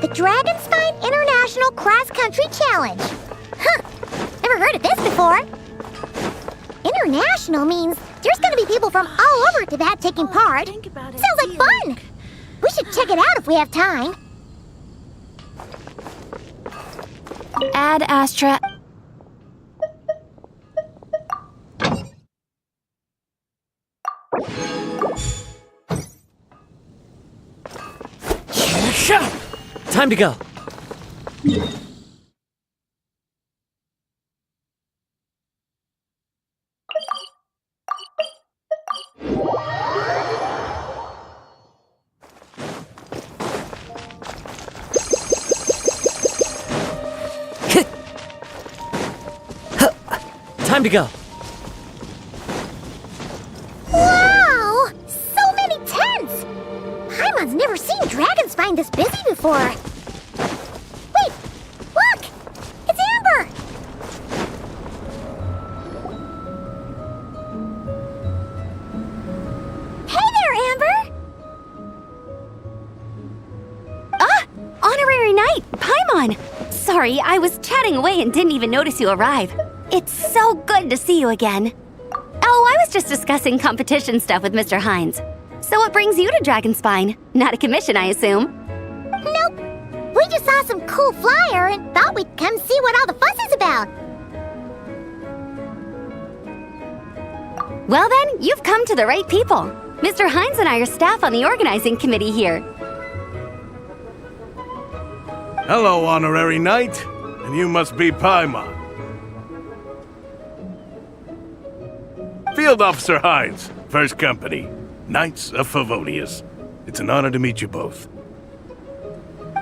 The Dragon Spine International Cross Country Challenge. Huh, never heard of this before. International means there's gonna be people from all over Tibet taking part. Sounds like fun. We should check it out if we have time. Ad Astra. Time to go. Time to go. Wow! So many tents! Paimon's never seen Dragon Spine this busy before. Wait! Look! It's Amber! Hey there, Amber! Ah! Honorary Knight! Paimon! Sorry, I was chatting away and didn't even notice you arrive. It's so good to see you again. Oh, I was just discussing competition stuff with Mr. Hines. So what brings you to Dragonspine? Not a commission, I assume? Nope. We just saw some cool flyer and thought we'd come see what all the fuss is about. Well then, you've come to the right people. Mr. Hines and I are staff on the organizing committee here. Hello, Honorary Knight. And you must be Paimon. Field Officer Hines, First Company, Knights of Favonius. It's an honor to meet you both.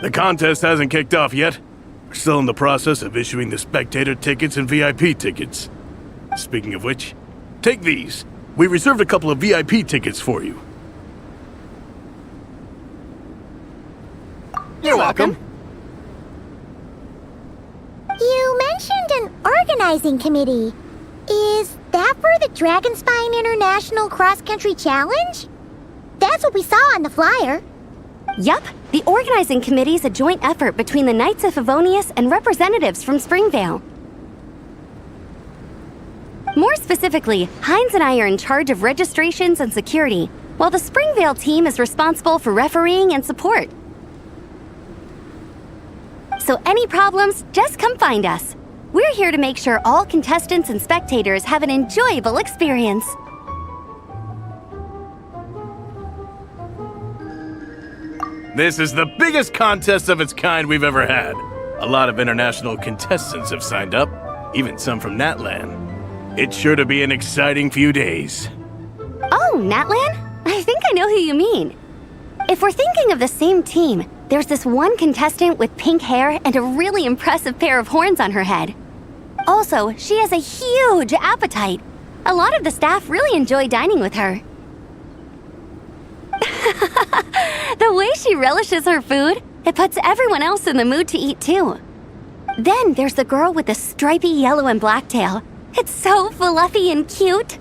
The contest hasn't kicked off yet. We're still in the process of issuing the spectator tickets and VIP tickets. Speaking of which, take these. We reserved a couple of VIP tickets for you. You're welcome. You mentioned an organizing committee. Is that for the Dragon Spine International Cross Country Challenge? That's what we saw on the flyer. Yup, the organizing committee is a joint effort between the Knights of Favonius and representatives from Springvale. More specifically, Hines and I are in charge of registrations and security, while the Springvale team is responsible for refereeing and support. So any problems, just come find us. We're here to make sure all contestants and spectators have an enjoyable experience. This is the biggest contest of its kind we've ever had. A lot of international contestants have signed up, even some from Natlan. It's sure to be an exciting few days. Oh, Natlan? I think I know who you mean. If we're thinking of the same team, there's this one contestant with pink hair and a really impressive pair of horns on her head. Also, she has a huge appetite. A lot of the staff really enjoy dining with her. The way she relishes her food, it puts everyone else in the mood to eat too. Then there's the girl with the stripy yellow and black tail. It's so fluffy and cute.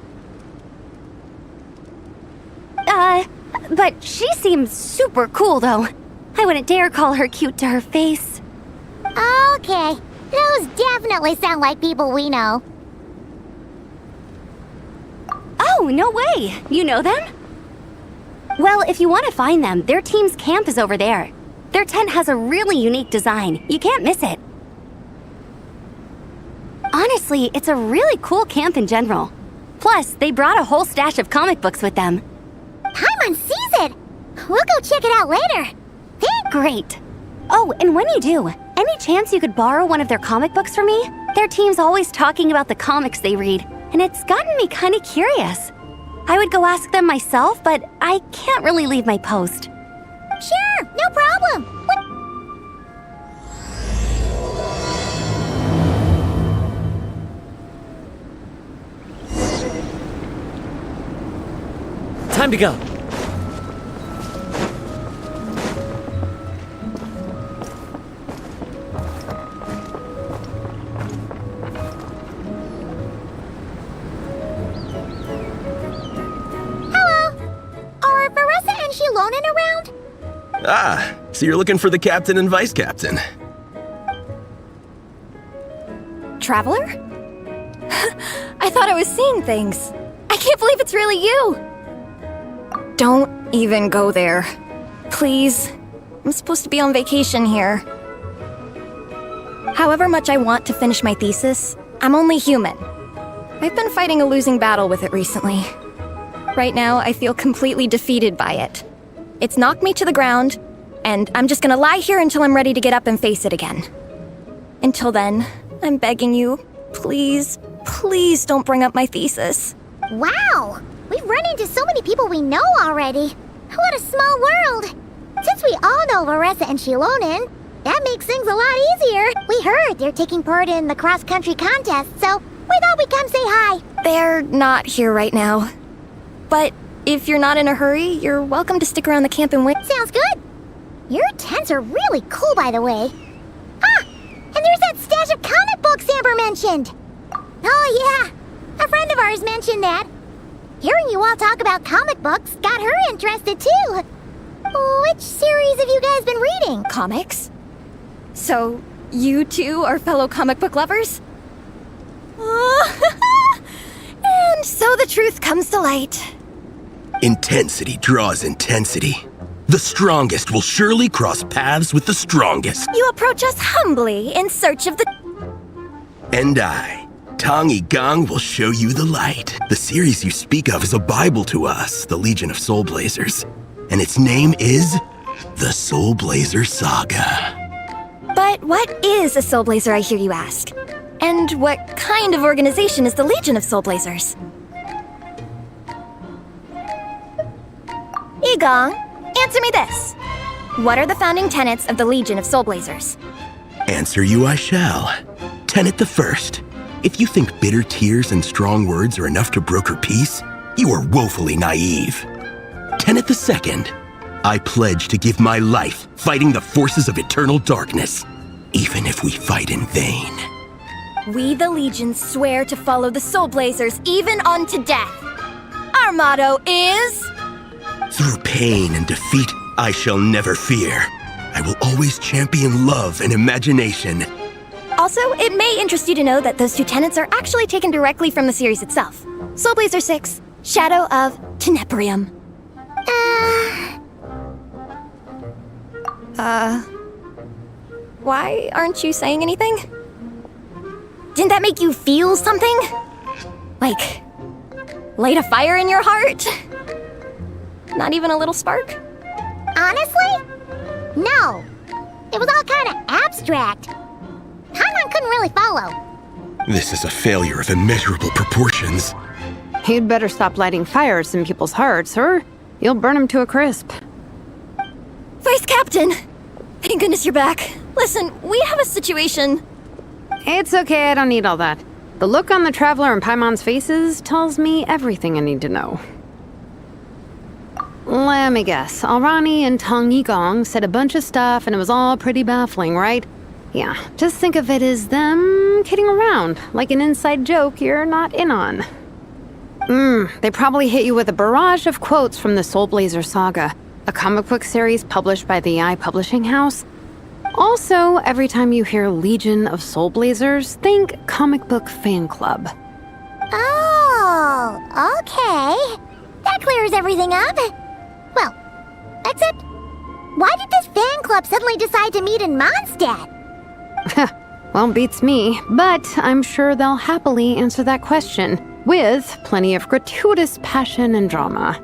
But she seems super cool, though. I wouldn't dare call her cute to her face. Okay, those definitely sound like people we know. Oh, no way! You know them? Well, if you want to find them, their team's camp is over there. Their tent has a really unique design. You can't miss it. Honestly, it's a really cool camp in general. Plus, they brought a whole stash of comic books with them. Paimon sees it! We'll go check it out later. Thanks! Great. Oh, and when you do, any chance you could borrow one of their comic books for me? Their team's always talking about the comics they read, and it's gotten me kind of curious. I would go ask them myself, but I can't really leave my post. Sure, no problem. Time to go. Around? Ah, so you're looking for the captain and vice captain. Traveler? I thought I was seeing things. I can't believe it's really you. Don't even go there. Please. I'm supposed to be on vacation here. However much I want to finish my thesis, I'm only human. I've been fighting a losing battle with it recently. Right now, I feel completely defeated by it. It's knocked me to the ground, and I'm just gonna lie here until I'm ready to get up and face it again. Until then, I'm begging you, please, please don't bring up my thesis. Wow! We've run into so many people we know already. What a small world! Since we all know Varessa and Shilonen, that makes things a lot easier. We heard they're taking part in the cross-country contest, so we thought we'd come say hi. They're not here right now. But if you're not in a hurry, you're welcome to stick around the camp and wait. Sounds good. Your tents are really cool, by the way. Ah! And there's that stash of comic books Amber mentioned. Oh, yeah. A friend of ours mentioned that. Hearing you all talk about comic books got her interested, too. Which series have you guys been reading? Comics? So, you two are fellow comic book lovers? And so the truth comes to light. Intensity draws intensity. The strongest will surely cross paths with the strongest. You approach us humbly in search of the... And I, Tang Yigang, will show you the light. The series you speak of is a Bible to us, the Legion of Soul Blazers. And its name is the Soul Blazer Saga. But what is a Soul Blazer, I hear you ask? And what kind of organization is the Legion of Soul Blazers? Yigang, answer me this. What are the founding tenets of the Legion of Soul Blazers? Answer you I shall. Tenet the first. If you think bitter tears and strong words are enough to broker peace, you are woefully naive. Tenet the second. I pledge to give my life fighting the forces of eternal darkness, even if we fight in vain. We, the Legion, swear to follow the Soul Blazers even unto death. Our motto is... Through pain and defeat, I shall never fear. I will always champion love and imagination. Also, it may interest you to know that those two tenets are actually taken directly from the series itself. Soul Blazer 6, Shadow of Tenebrium. Why aren't you saying anything? Didn't that make you feel something? Like, light a fire in your heart? Not even a little spark? Honestly? No. It was all kind of abstract. Paimon couldn't really follow. This is a failure of immeasurable proportions. You'd better stop lighting fires in people's hearts, or you'll burn them to a crisp. Vice Captain! Thank goodness you're back. Listen, we have a situation. It's okay, I don't need all that. The look on the Traveler and Paimon's faces tells me everything I need to know. Let me guess. Alrani and Tang Yigong said a bunch of stuff and it was all pretty baffling, right? Yeah, just think of it as them kidding around, like an inside joke you're not in on. They probably hit you with a barrage of quotes from the Soul Blazer saga, a comic book series published by the publishing house. Also, every time you hear Legion of Soul Blazers, think comic book fan club. Oh, okay. That clears everything up. Well, except, why did this fan club suddenly decide to meet in Mondstadt? Well, beats me, but I'm sure they'll happily answer that question, with plenty of gratuitous passion and drama.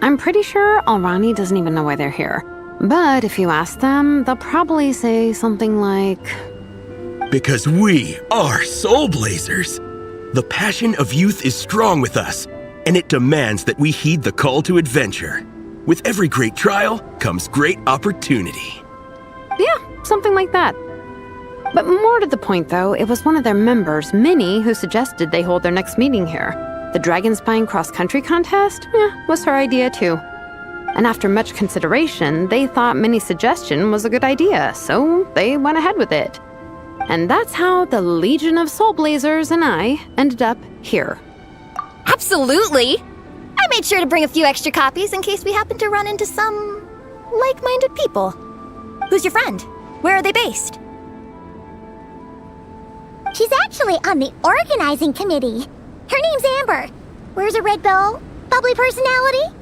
I'm pretty sure Alrani doesn't even know why they're here. But if you ask them, they'll probably say something like... Because we are Soul Blazers. The passion of youth is strong with us, and it demands that we heed the call to adventure. With every great trial comes great opportunity. Yeah, something like that. But more to the point, though, it was one of their members, Minnie, who suggested they hold their next meeting here. The Dragon Spine cross-country contest? Was her idea, too. And after much consideration, they thought Minnie's suggestion was a good idea, so they went ahead with it. And that's how the Legion of Soul Blazers and I ended up here. Absolutely! I made sure to bring a few extra copies in case we happen to run into some like-minded people. Who's your friend? Where are they based? She's actually on the organizing committee. Her name's Amber. Wears a red bow, bubbly personality.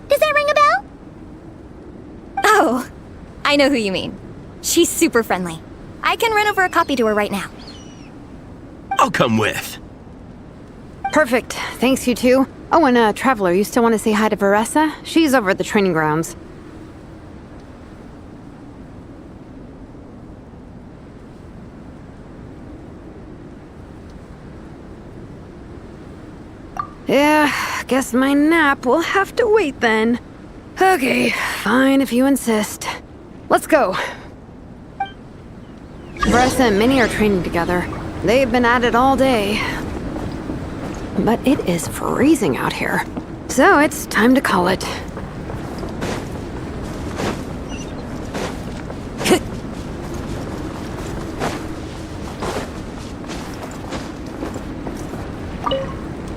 Does that ring a bell? Oh, I know who you mean. She's super friendly. I can run over a copy to her right now. I'll come with. Perfect. Thanks, you two. Oh, and Traveler, you still want to say hi to Veressa? She's over at the training grounds. Yeah, guess my nap will have to wait then. Okay, fine if you insist. Let's go. Veressa and Minnie are training together. They've been at it all day. But it is freezing out here. So it's time to call it.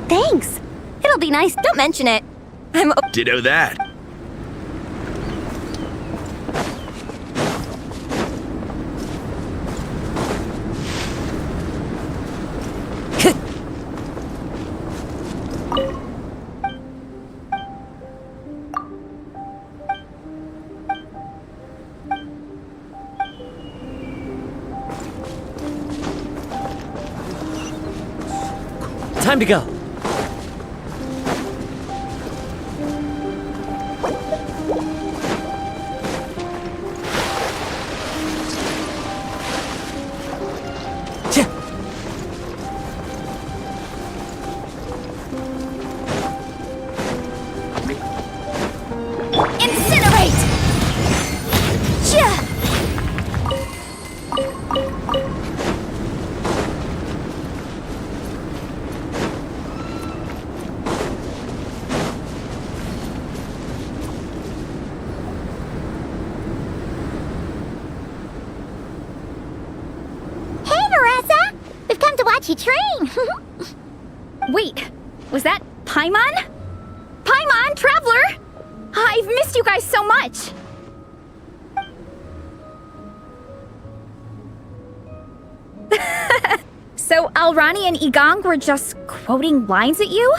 Thanks. It'll be nice. Don't mention it. I'm Ditto that. Time to go. incinerate! Yeah. Hey, Veressa! We've come to watch you train. Wait, was that Paimon? Paimon, Traveler! I've missed you guys so much! So Alrani and Igong were just quoting lines at you?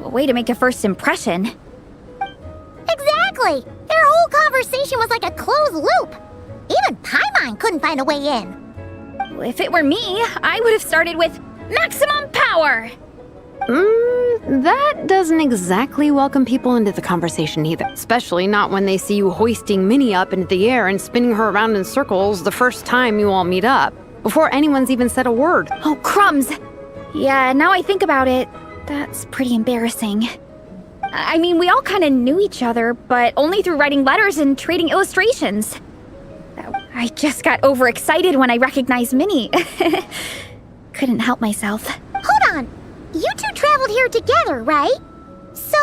A way to make a first impression. Exactly! Their whole conversation was like a closed loop. Even Paimon couldn't find a way in. If it were me, I would have started with maximum power! That doesn't exactly welcome people into the conversation either. Especially not when they see you hoisting Minnie up into the air and spinning her around in circles the first time you all meet up, before anyone's even said a word. Oh, crumbs! Yeah, now I think about it, that's pretty embarrassing. I mean, we all kind of knew each other, but only through writing letters and trading illustrations. I just got overexcited when I recognized Minnie. Couldn't help myself. Hold on. You two traveled here together, right? So,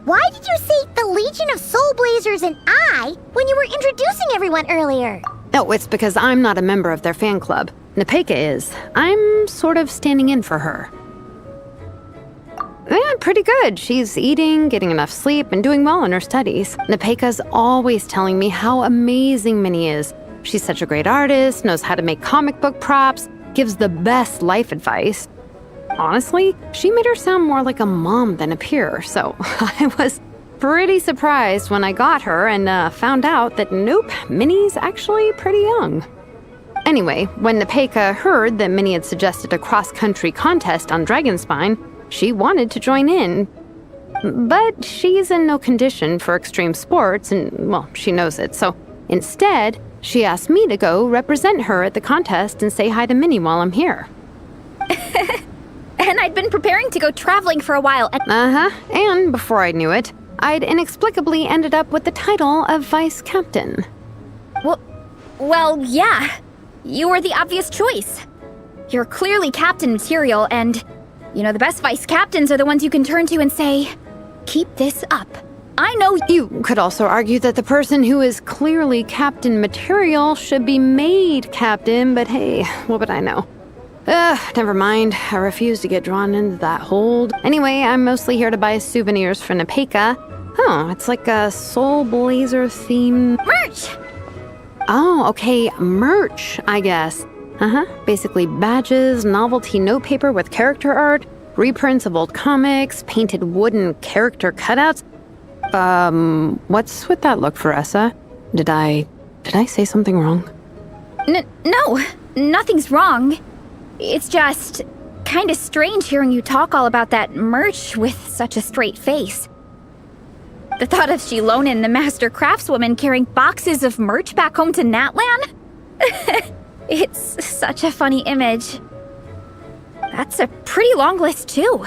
why did you say the Legion of Soul Blazers and I when you were introducing everyone earlier? Oh, it's because I'm not a member of their fan club. Nepeka is. I'm sort of standing in for her. Yeah, pretty good. She's eating, getting enough sleep, and doing well in her studies. Nepeka's always telling me how amazing Minnie is. She's such a great artist, knows how to make comic book props, gives the best life advice. Honestly, she made her sound more like a mom than a peer, so I was pretty surprised when I got her and found out that nope, Minnie's actually pretty young. Anyway, when Nepeka heard that Minnie had suggested a cross-country contest on Dragonspine, she wanted to join in. But she's in no condition for extreme sports, and, well, she knows it, so instead, she asked me to go represent her at the contest and say hi to Minnie while I'm here. And I'd been preparing to go traveling for a while, and And before I knew it, I'd inexplicably ended up with the title of vice captain. well, yeah. You were the obvious choice. You're clearly captain material, and, the best vice captains are the ones you can turn to and say, keep this up. I know You could also argue that the person who is clearly captain material should be made captain, but hey, what would I know? Never mind. I refuse to get drawn into that hold. Anyway, I'm mostly here to buy souvenirs for Nepeka. Oh, it's like a Soul Blazer theme. merch! Oh, okay, merch, I guess. Basically badges, novelty notepaper with character art, reprints of old comics, painted wooden character cutouts. What's with that look, Veressa? Did I say something wrong? No, nothing's wrong. It's just kind of strange hearing you talk all about that merch with such a straight face. The thought of Shilonen, the master craftswoman, carrying boxes of merch back home to Natlan? It's such a funny image. That's a pretty long list, too.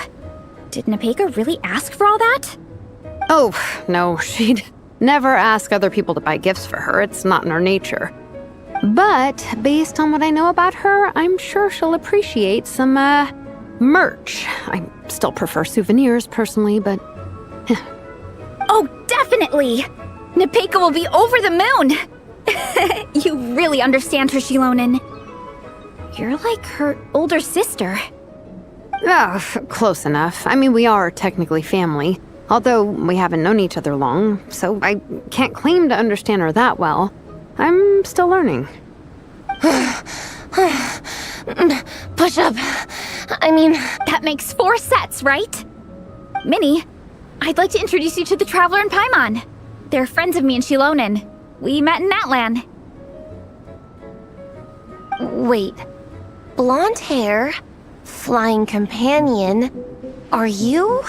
Did Nepeka really ask for all that? Oh, no, she'd never ask other people to buy gifts for her. It's not in her nature. But based on what I know about her, I'm sure she'll appreciate some, merch. I still prefer souvenirs, personally, but... Oh, definitely! Nepeka will be over the moon! You really understand her, Shilonen. You're like her older sister. Oh, close enough. I mean, we are technically family, although we haven't known each other long, so I can't claim to understand her that well. I'm still learning. Push up. I mean, That makes 4 sets, right? Minnie, I'd like to introduce you to the Traveler and Paimon. They're friends of me and Shilonen. We met in Natlan. wait. Blonde hair, flying companion. Are you?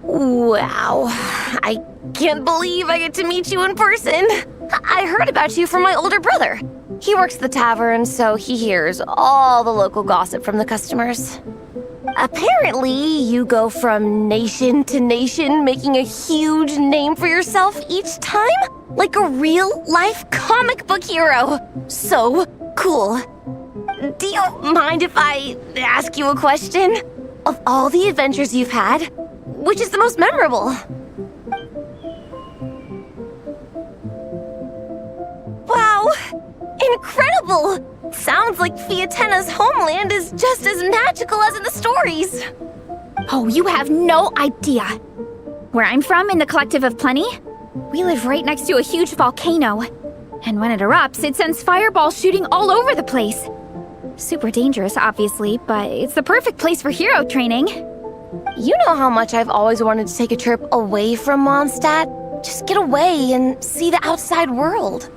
Wow. I can't believe I get to meet you in person. I heard about you from my older brother. He works at the tavern, so he hears all the local gossip from the customers. Apparently, you go from nation to nation, making a huge name for yourself each time? Like a real-life comic book hero. So cool. Do you mind if I ask you a question? Of all the adventures you've had, which is the most memorable? Wow! Incredible! Sounds like Fiatena's homeland is just as magical as in the stories. Oh, you have no idea. Where I'm from, in the Collective of Plenty, we live right next to a huge volcano. And when it erupts, it sends fireballs shooting all over the place. Super dangerous, obviously, but it's the perfect place for hero training. You know how much I've always wanted to take a trip away from Mondstadt? Just get away and see the outside world.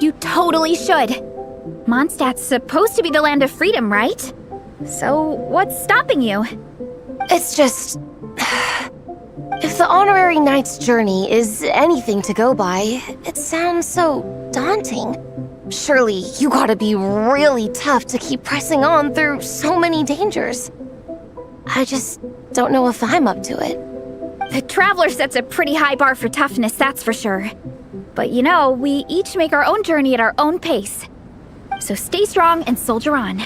You totally should. Mondstadt's supposed to be the land of freedom, right? So what's stopping you? It's just... If the honorary knight's journey is anything to go by, it sounds so daunting. Surely you gotta be really tough to keep pressing on through so many dangers. I just don't know if I'm up to it. The Traveler sets a pretty high bar for toughness, that's for sure. But we each make our own journey at our own pace. So stay strong and soldier on.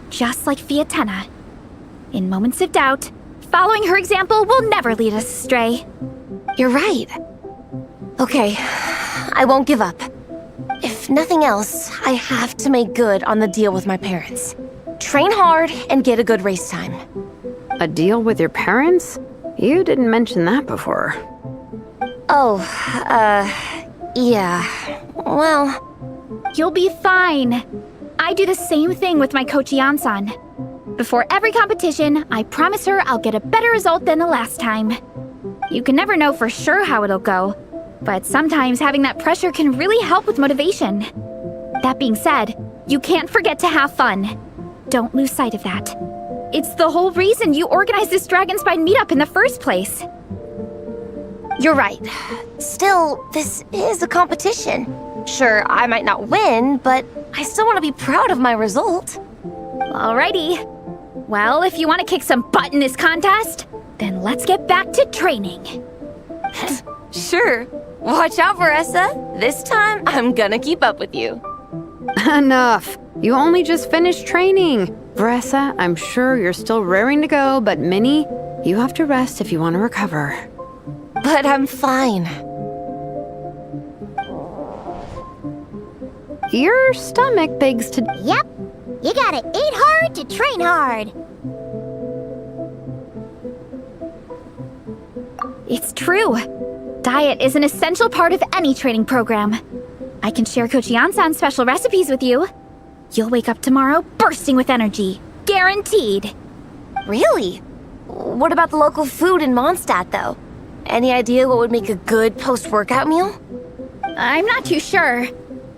Just like Fiatena. In moments of doubt, following her example will never lead us astray. You're right. Okay, I won't give up. If If nothing else, I have to make good on the deal with my parents. Train hard and get a good race time. A deal with your parents? You didn't mention that before. Oh, yeah. Well, You'll be fine. I do the same thing with my coach Ian-san. Before every competition, I promise her I'll get a better result than the last time. You can never know for sure how it'll go, but sometimes having that pressure can really help with motivation. That being said, you can't forget to have fun. Don't lose sight of that. It's the whole reason you organized this Dragon Spine meetup in the first place. you're right. Still, this is a competition. Sure, I might not win, but I still want to be proud of my result. Alrighty. Well, if you want to kick some butt in this contest, then let's get back to training. Sure. Watch out, Vanessa. This time, I'm gonna keep up with you. Enough. You only just finished training. Vanessa, I'm sure you're still raring to go, but Minnie, you have to rest if you want to recover. But I'm fine. Your stomach begs to... Yep. You gotta eat hard to train hard. It's true. Diet is an essential part of any training program. I can share Coach Ian-san's special recipes with you. You'll wake up tomorrow bursting with energy. Guaranteed. Really? What about the local food in Mondstadt, though? Any idea what would make a good post-workout meal? I'm not too sure,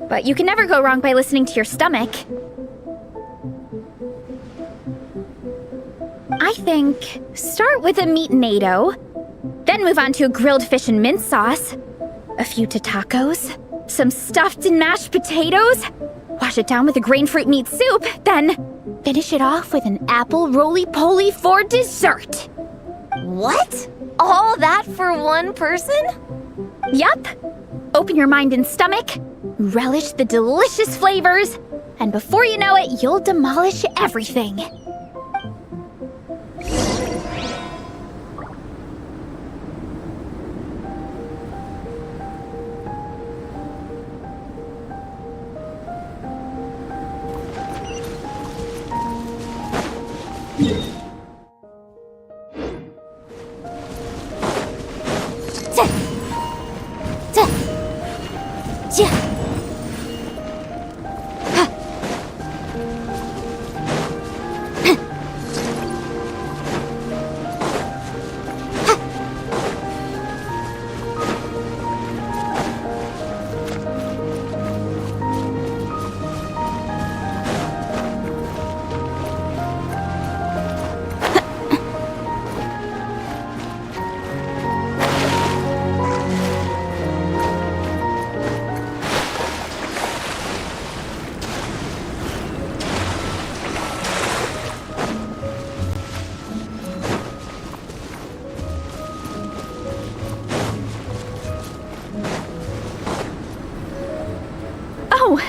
but you can never go wrong by listening to your stomach. I think start with a meat natto, then move on to a grilled fish and mint sauce, a few tacos, some stuffed and mashed potatoes, wash it down with a grain fruit meat soup, then finish it off with an apple roly-poly for dessert. What? All that for one person? Yup. Open your mind and stomach, relish the delicious flavors, and before you know it, you'll demolish everything.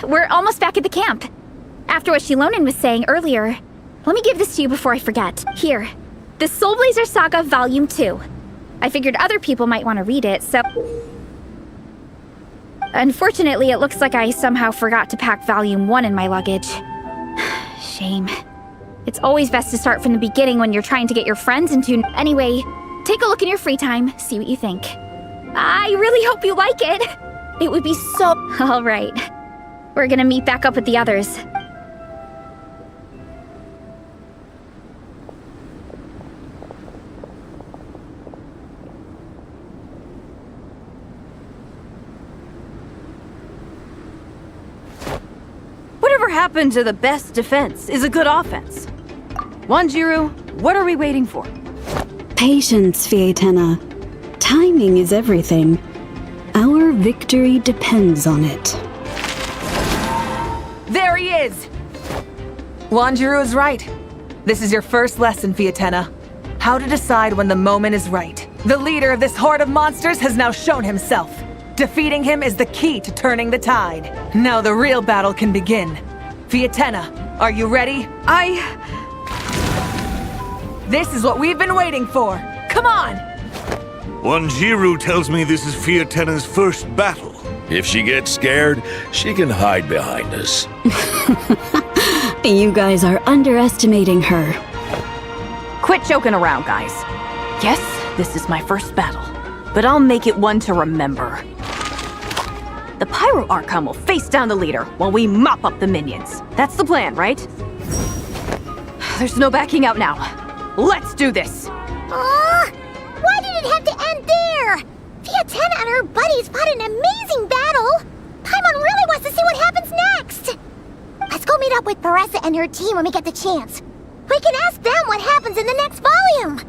We're almost back at the camp. After what Shilonen was saying earlier, let me give this to you before I forget. Here, the Soul Blazer Saga Volume 2. I figured other people might want to read it, so... Unfortunately, it looks like I somehow forgot to pack Volume 1 in my luggage. Shame. It's always best to start from the beginning when you're trying to get your friends into... Anyway, take a look in your free time, see what you think. I really hope you like it. It would be so... All right. We're gonna meet back up with the others. Whatever happened to the best defense is a good offense? Wanjiru, what are we waiting for? Patience, Fietena. Timing is everything. Our victory depends on it. There he is! Wanjiru is right. This is your first lesson, Fietena. How to decide when the moment is right. The leader of this horde of monsters has now shown himself. Defeating him is the key to turning the tide. Now the real battle can begin. Fietena, are you ready? This is what we've been waiting for. Come on! Wanjiru tells me this is Fietena's first battle. If she gets scared, she can hide behind us. You guys are underestimating her. Quit joking around, guys. Yes, this is my first battle, but I'll make it one to remember. The Pyro Archon will face down the leader while we mop up the minions. That's the plan, right? There's no backing out now. Let's do this! Why did it have to end there? Fiatenna and her buddies fought an amazing battle! Paimon really wants to see what happens next! Let's go meet up with Paressa and her team when we get the chance. We can ask them what happens in the next volume!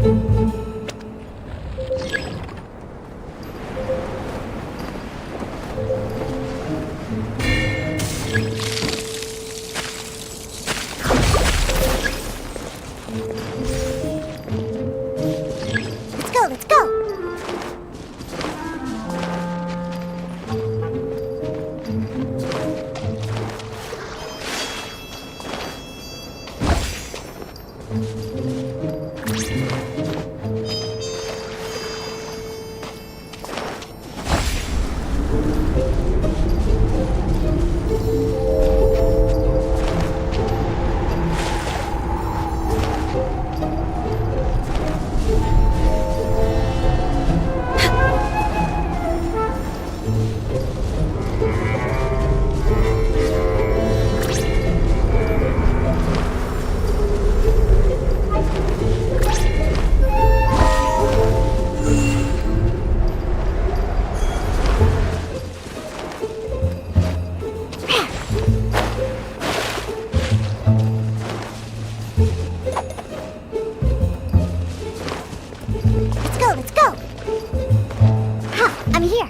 Let's go, let's go! Let's go, let's go! Ha! I'm here!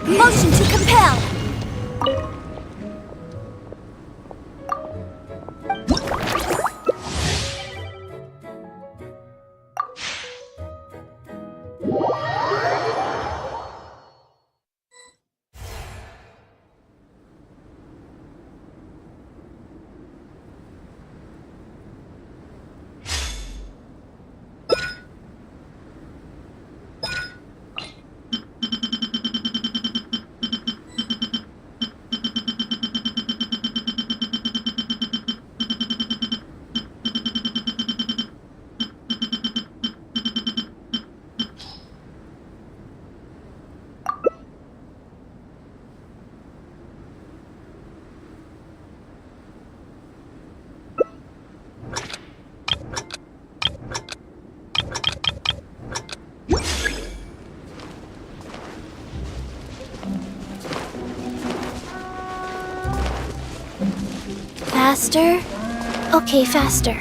Motion to compel! Faster? Okay, faster.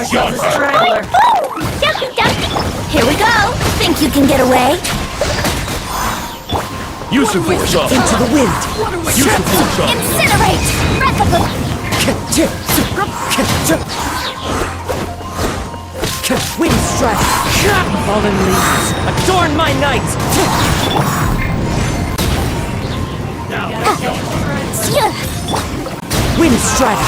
Straggler. Here we go. Think you can get away? Use of force off. Into the wind. Use of force off. Incinerate! Breath of the... Wind strike. Fallen leaves. Adorn my night. Wind strike.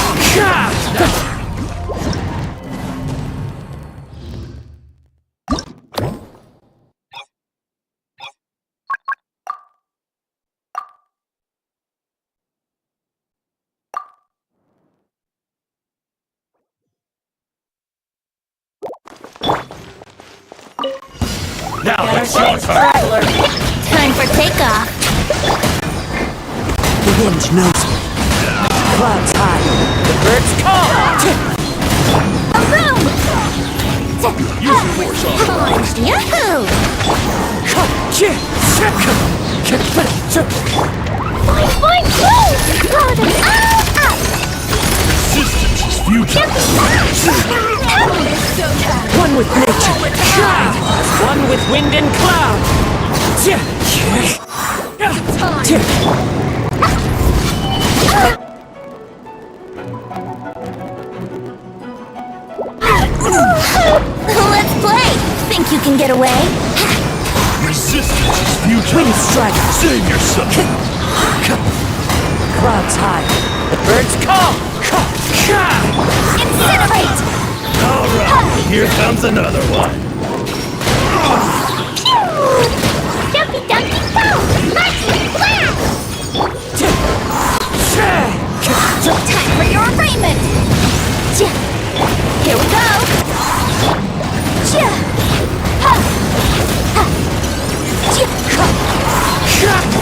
Now it's your turn. Time for takeoff. The wind knows me. Clouds high. The birds call. A room! Use of force off. Yahoo! Boing, boing! Resistance is futile. One with nature. As one with wind and cloud. Let's play! Think you can get away? Resistance is futile. Wind strike. Save yourself. Clouds high. The birds call. Incinerate! All right, here comes another one. Dumpy dumpy go! Let's blast! Time for your arraignment! Here we go!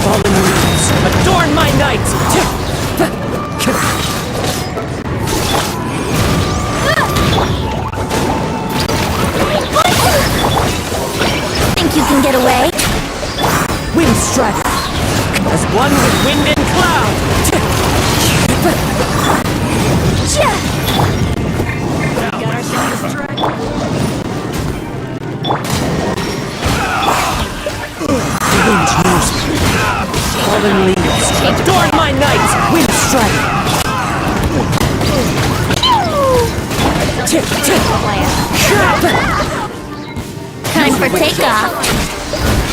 Fallen leaves. Adorn my night. Think you can get away? Wind strike. As one with wind and cloud. The wind knows me. Fallen leaves. Adorn my night. Wind strike. Time for takeoff.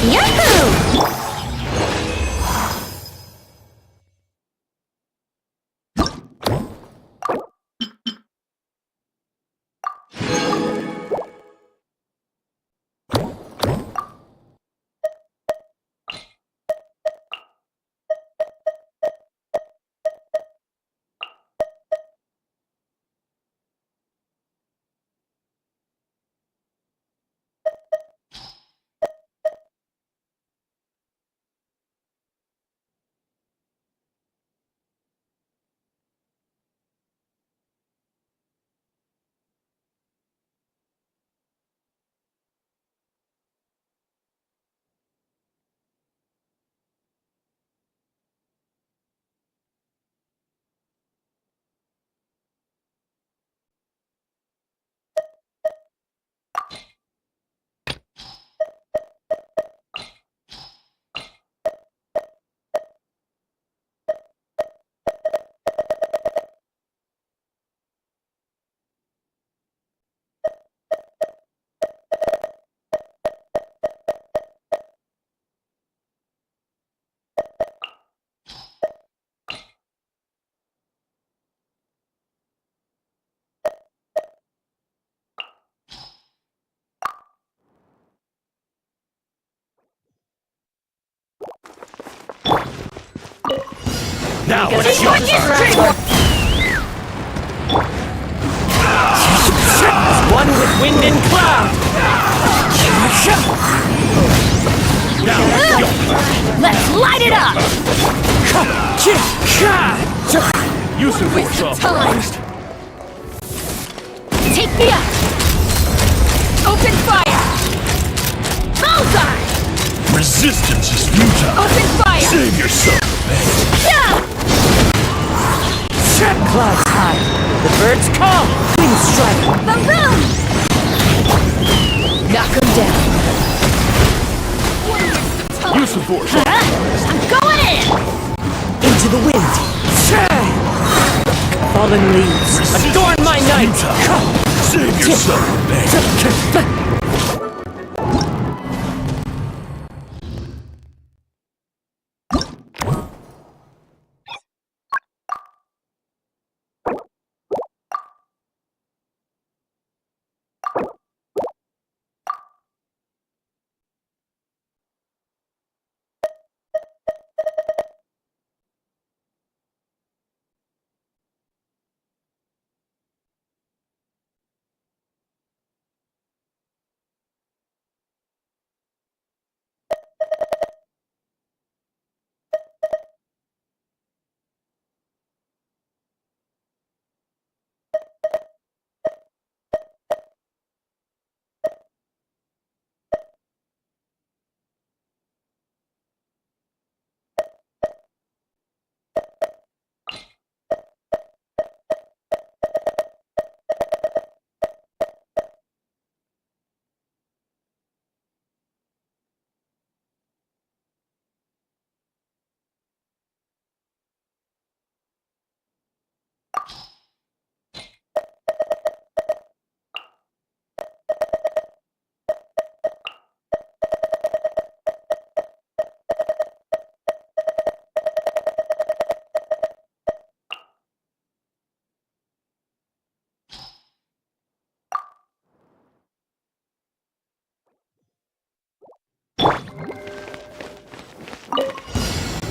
Yahoo! Now it's your turn. One with wind and cloud. Now it's your turn. Let's light it up! Use of force off first. Take me up! Open fire! Bullseye! Resistance is futile. Open fire! Save yourself. Yeah! Clouds high. The The birds call! Wind strike! Boom boom! Knock him down. Use the force. I'm going in! Into the wind! Fallen leaves, adorn my night! Save yourself, man.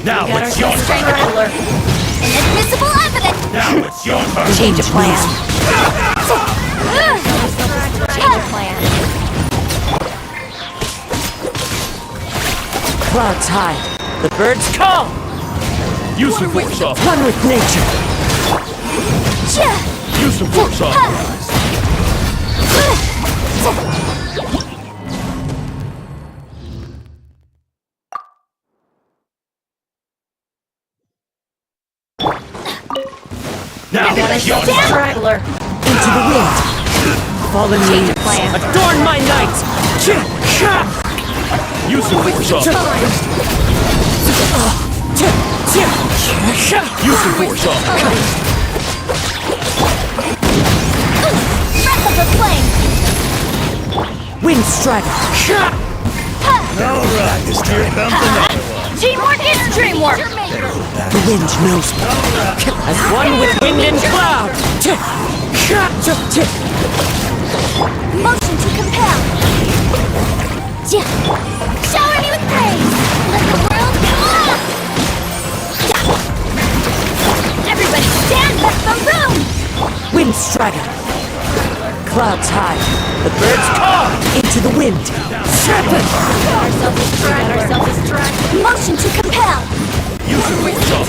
Now it's your turn. Inadmissible evidence! Now it's your turn. Change of plan. Clouds high, the birds call! Use the force off. One with nature! Use the force off. Now it's your turn. Straggler. Into the wind! Fallen leaves, adorn my night! Use the force off. Use the force off. Breath of the flame! Wind strider! Alright, this here comes another one. Teamwork is dreamwork! The wind knows me. As one with wind and cloud! Motion to compel! Shower me with praise! Let the world come up! Everybody stand up the room! Wind strider! Clouds high, the birds call! Into the wind! Motion to compel! Use the force off.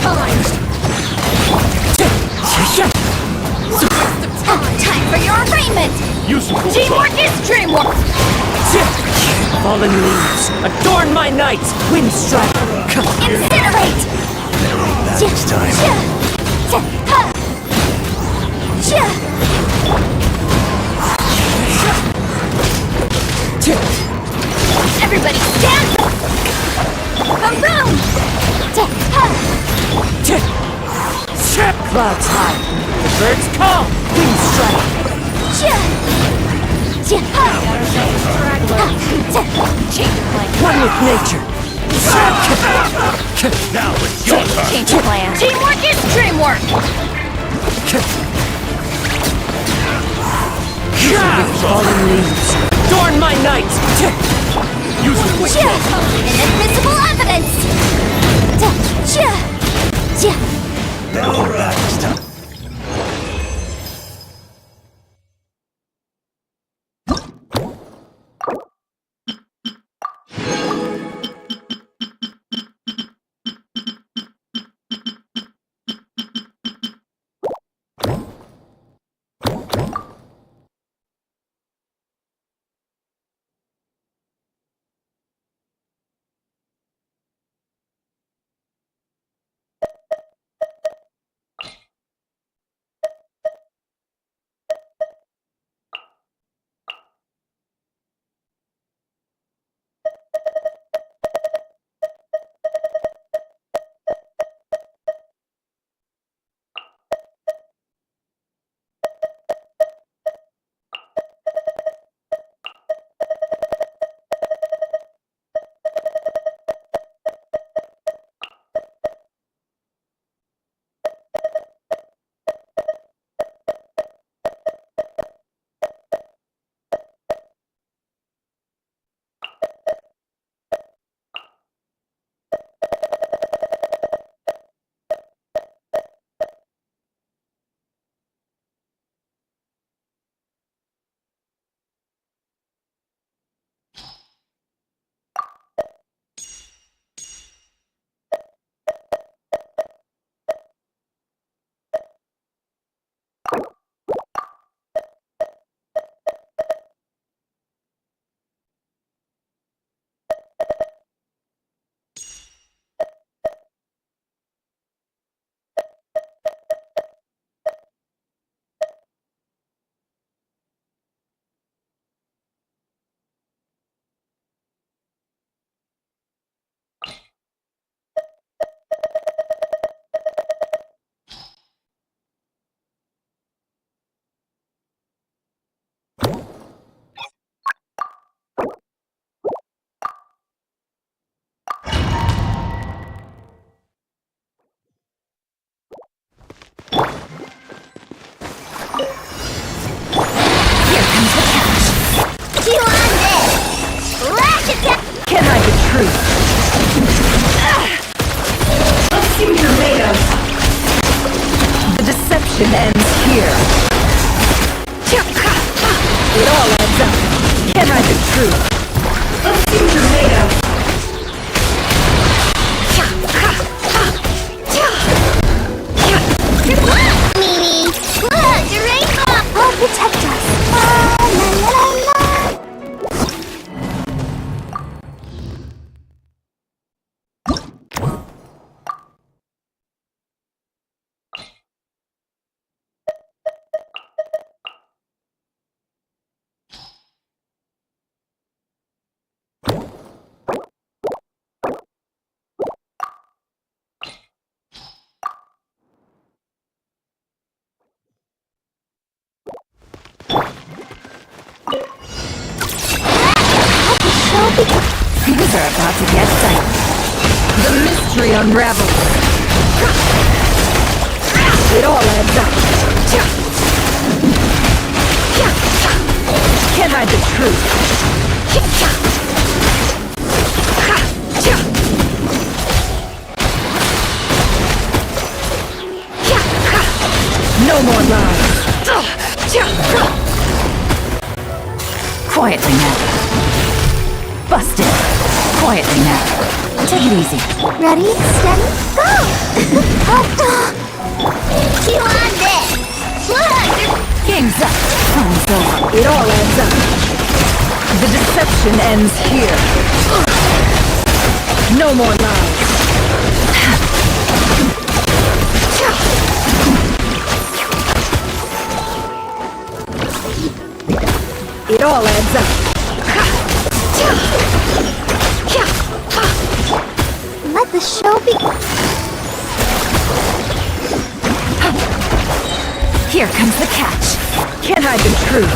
Time for your arraignment! Use the force off. Teamwork is dreamwork! Fallen leaves, adorn my night! Wind strider! Incinerate! This time. Everybody stand up! Boom! Clouds high, the birds call! Wind strider! One with nature! Now it's your turn. Change of plan. Teamwork is dreamwork! Fallen leaves, adorn my night! Use the force off. Inadmissible evidence! Alright, this time. Here comes the catch. Chew on this! Lash attack! Can't hide the truth. Let's see what you're made of. The deception ends here. It all adds up. Can't hide the truth. Let's see what you're made of. Mimi! Look, the rainbow! Oh, protect us! La, la, la, la. Things are about to get tight. The mystery unravels. It all adds up. Can't hide the truth. No more lies. Quietly now. Busted. Quietly now. Take it easy. Ready, steady, go! Chew on this! Look! Game's up. Time's over. It all adds up. The deception ends here. No more lies. It all adds up. Let the show begin. Here comes the catch. Can't hide the truth.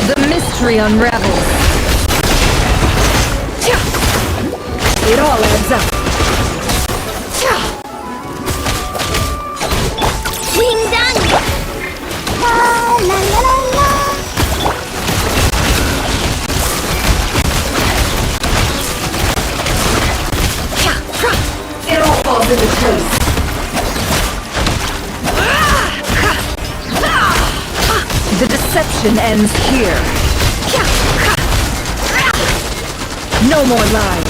The mystery unravels. It all adds up. Ding dong! La la la la la! It all falls into place. The deception ends here. No more lies.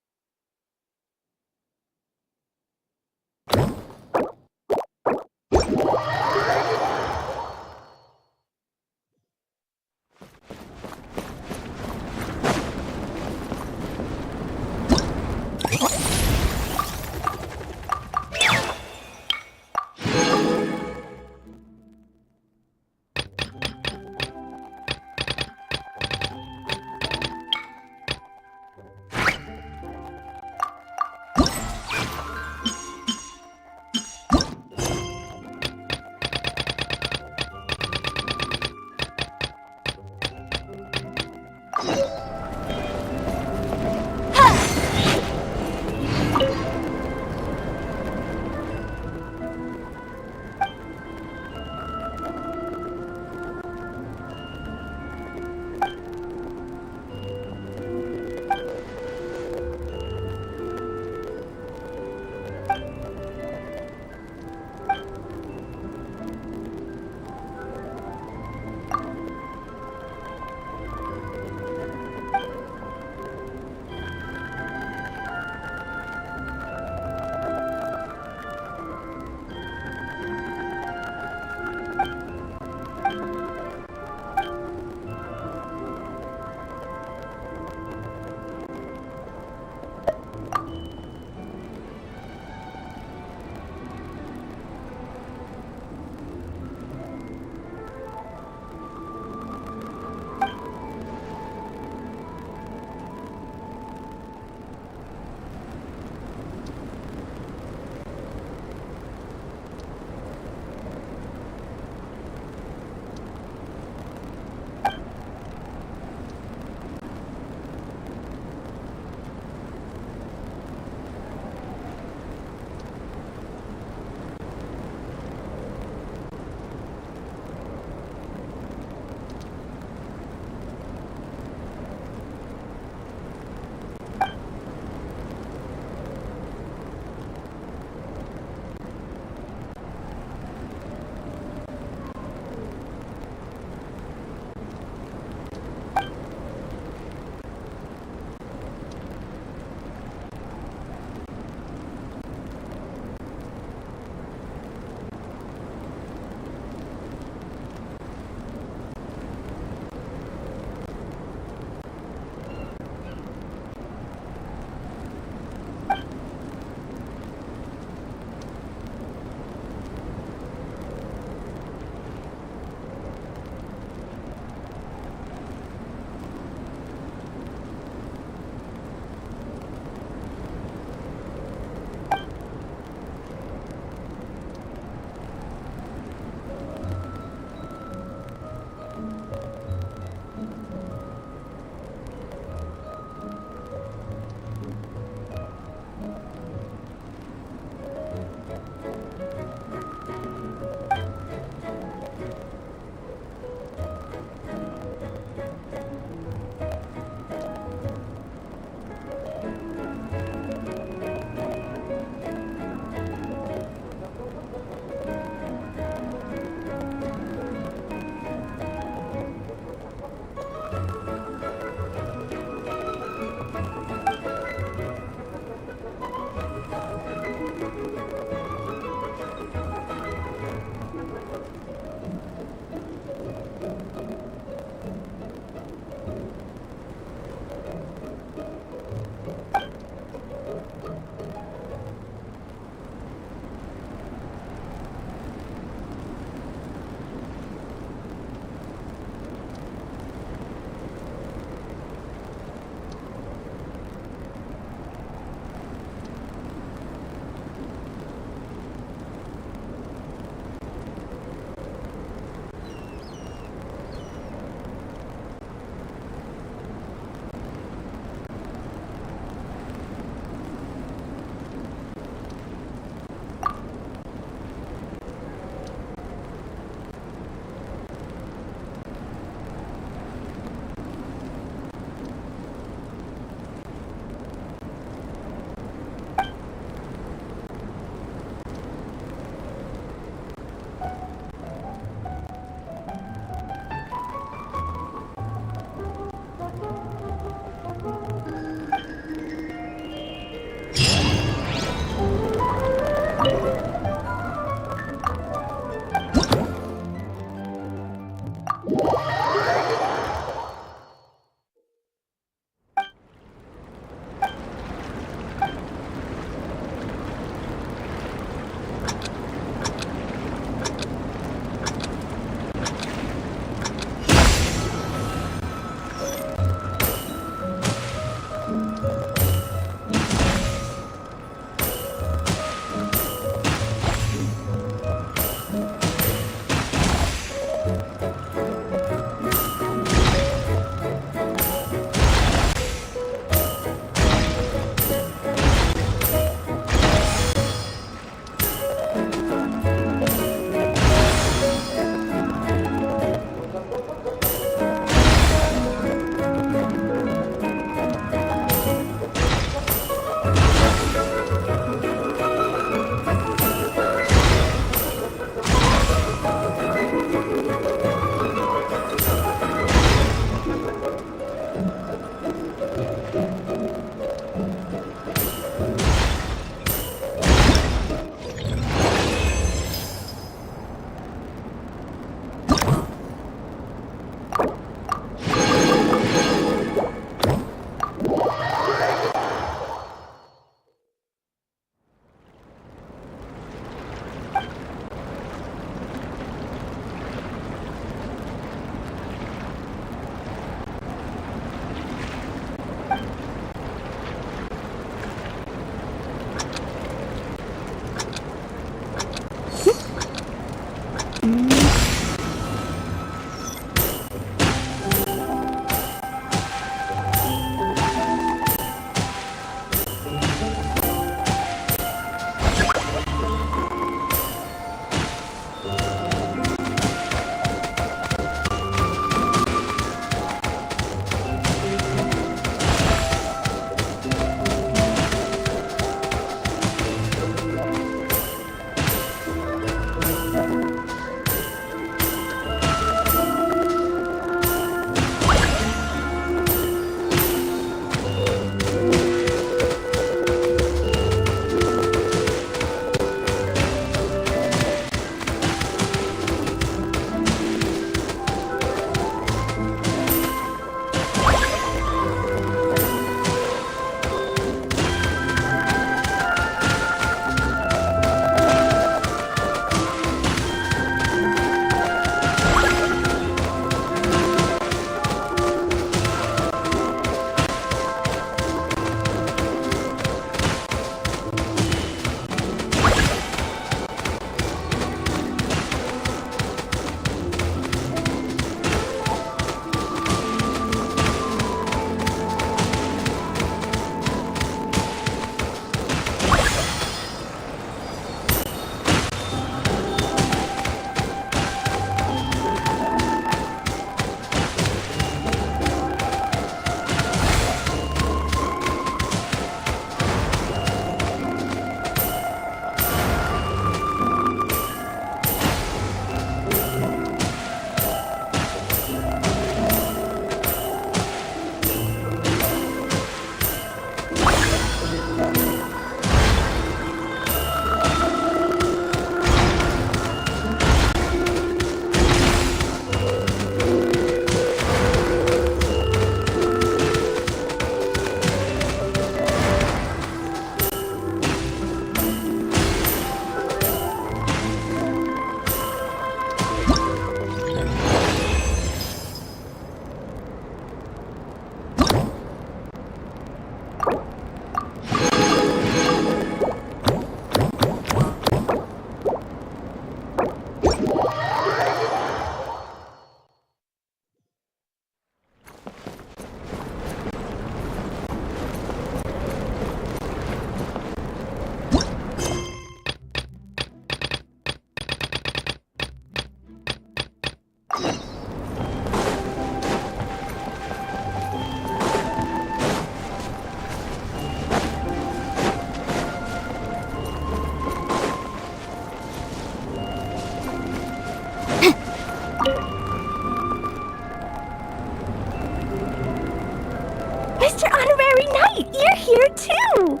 it's your honorary night. You're here too.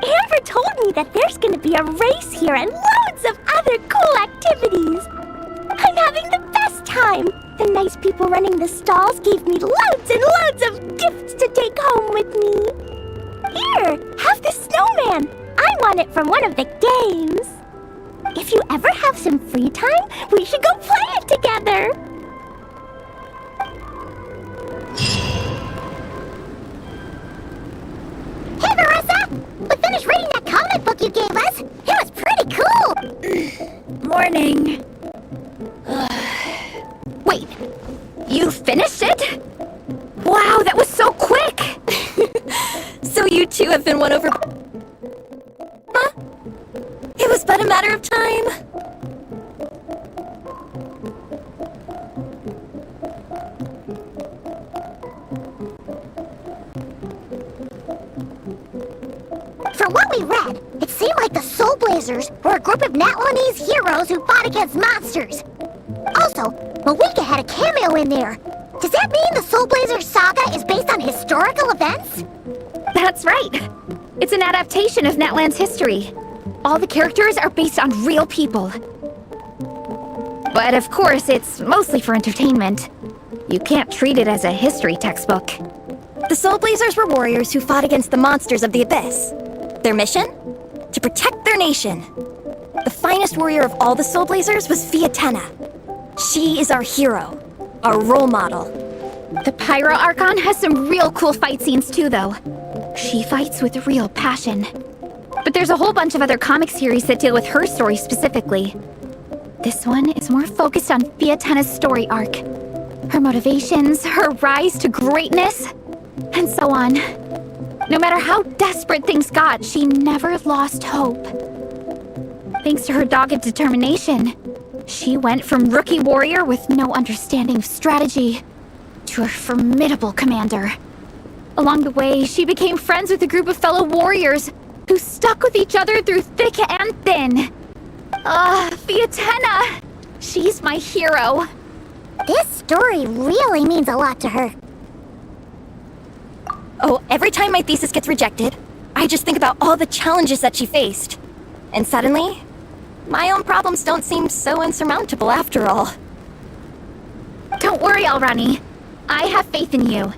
Amber told me that there's gonna be a race here and loads of other cool activities. I'm having the best time. The nice people running the stalls gave me loads and loads of gifts to take home with me. Here, have the snowman. I won it from one of the games. If you ever have some free time, we should go play it together. Hey, Marissa! We finished reading that comic book you gave us. It was pretty cool. Morning. Wait, you finished it? Wow, that was so quick! So you two have been won over. Huh? It was but a matter of time. From what we read, it seemed like the Soul Blazers were a group of Natlanese heroes who fought against monsters. Also, Malika had a cameo in there. Does that mean the Soul Blazers saga is based on historical events? That's right. It's an adaptation of Natlan's history. All the characters are based on real people. But of course, it's mostly for entertainment. You can't treat it as a history textbook. The Soul Blazers were warriors who fought against the monsters of the Abyss. Their mission? To protect their nation. The finest warrior of all the Soul Blazers was Fiatenna. She is our hero, our role model. The Pyro Archon has some real cool fight scenes too, though. She fights with real passion. But there's a whole bunch of other comic series that deal with her story specifically. This one is more focused on Fiatenna's story arc. Her motivations, her rise to greatness, and so on. No matter how desperate things got, she never lost hope. Thanks to her dogged determination, she went from rookie warrior with no understanding of strategy to a formidable commander. Along the way, she became friends with a group of fellow warriors who stuck with each other through thick and thin. Fiatenna! She's my hero. This story really means a lot to her. Oh, every time my thesis gets rejected, I just think about all the challenges that she faced. And suddenly, my own problems don't seem so insurmountable after all. Don't worry, Alrani. I have faith in you.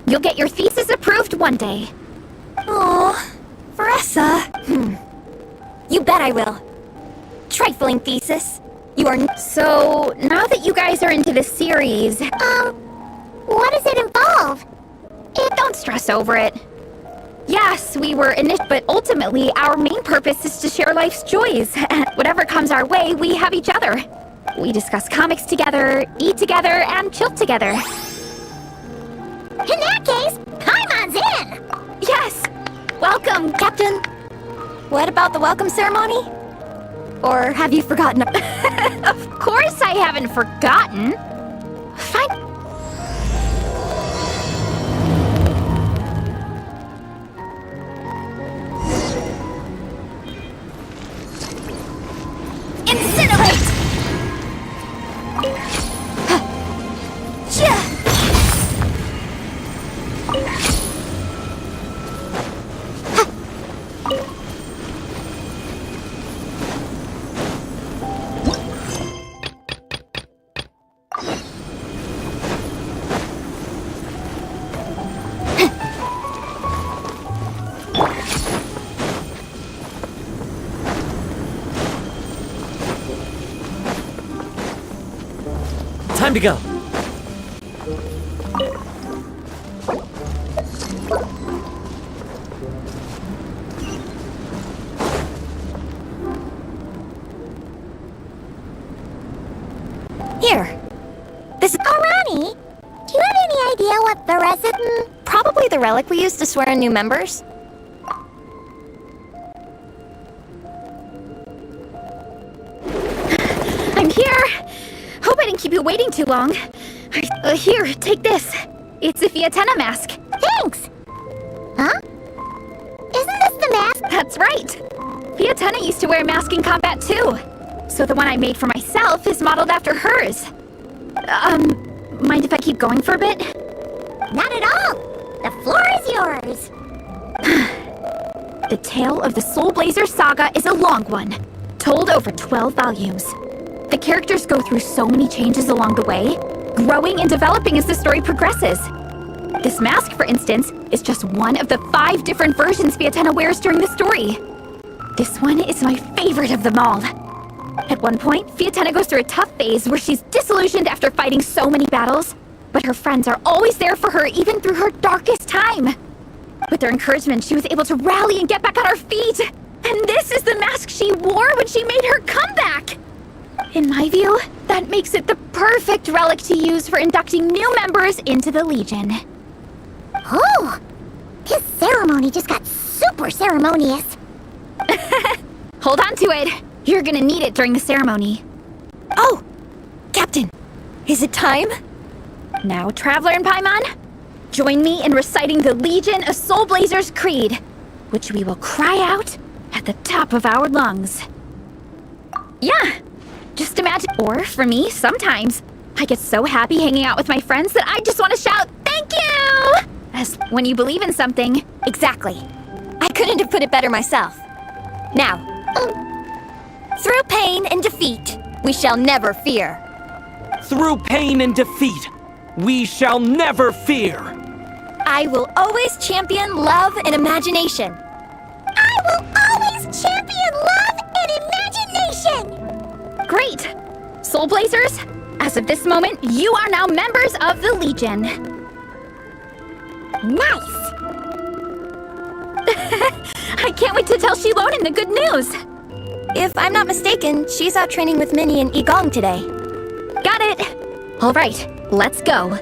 You'll get your thesis approved one day. Aw, Vanessa. You bet I will. Trifling thesis. You are So, now that you guys are into the series... what does it involve? Don't stress over it. Yes, we were in it, but ultimately, our main purpose is to share life's joys. Whatever comes our way, we have each other. We discuss comics together, eat together, and chill together. In that case, Paimon's in! Yes! Welcome, Captain. What about the welcome ceremony? Or have you forgotten? Of course I haven't forgotten. Fine. Incinerate! Time to go. Here. This is Arani, do you have any idea what the recipe? probably the relic we used to swear in new members. I'm here. Hope I didn't keep you waiting too long. Here, take this. It's a Fiatenna mask. Thanks! Huh? Isn't this the mask? That's right. Fiatenna used to wear a mask in combat too. So the one I made for myself is modeled after hers. Mind if I keep going for a bit? Not at all! The floor is yours! The tale of the Soul Blazer saga is a long one, told over 12 volumes. The characters go through so many changes along the way, growing and developing as the story progresses. This mask, for instance, is just one of the 5 different versions Vietena wears during the story. This one is my favorite of them all. At one point, Vietena goes through a tough phase where she's disillusioned after fighting so many battles, but her friends are always there for her even through her darkest time. With their encouragement, she was able to rally and get back on her feet. And this is the mask she wore when she made her comeback! In my view, that makes it the perfect relic to use for inducting new members into the Legion. Oh! This ceremony just got super ceremonious. Hold on to it. You're gonna need it during the ceremony. Oh! Captain, is it time? Now, Traveler and Paimon, join me in reciting the Legion of Soul Blazers Creed, which we will cry out at the top of our lungs. Yeah, just imagine. Or, for me, sometimes, I get so happy hanging out with my friends that I just want to shout, "Thank you!" As when you believe in something. Exactly. I couldn't have put it better myself. Now, through pain and defeat, we shall never fear. Through pain and defeat, we shall never fear. I will always champion love and imagination. I will always champion love and imagination! Great! Soul Blazers, as of this moment, you are now members of the Legion. Nice! I can't wait to tell Shilonen the good news! If I'm not mistaken, she's out training with Minnie and Igong today. Got it! Alright, let's go.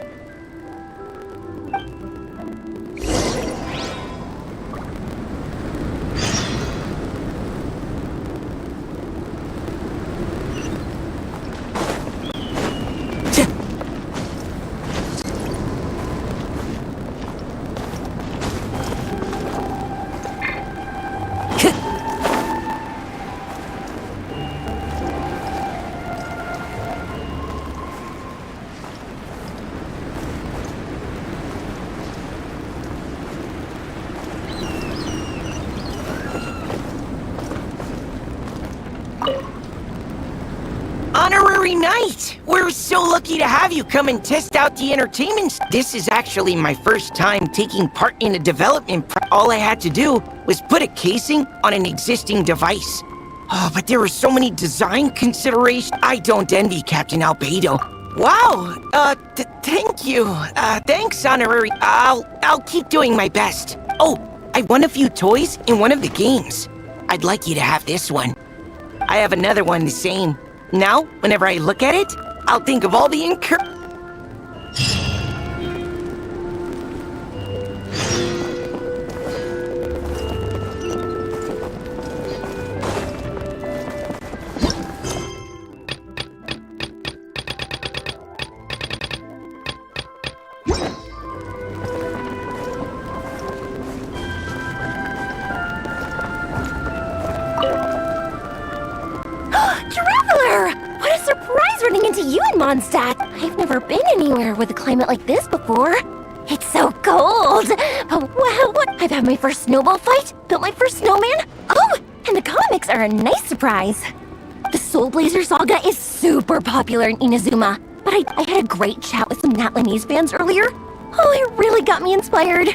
Honorary Knight! We're so lucky to have you come and test out the entertainment. This is actually my first time taking part in a development. All I had to do was put a casing on an existing device. Oh, but there were so many design considerations. I don't envy Captain Albedo. Wow, thank you. Thanks, Honorary. I'll keep doing my best. Oh, I won a few toys in one of the games. I'd like you to have this one. I have another one the same. Now, whenever I look at it, I'll think of all the Traveler! What a surprise running into you in Mondstadt! I've never been anywhere with a climate like this before. It's so cold! Oh, wow, I've had my first snowball fight, built my first snowman. Oh, and the comics are a nice surprise. The Soul Blazer saga is super popular in Inazuma, but I had a great chat with some Natlanese fans earlier. Oh, it really got me inspired.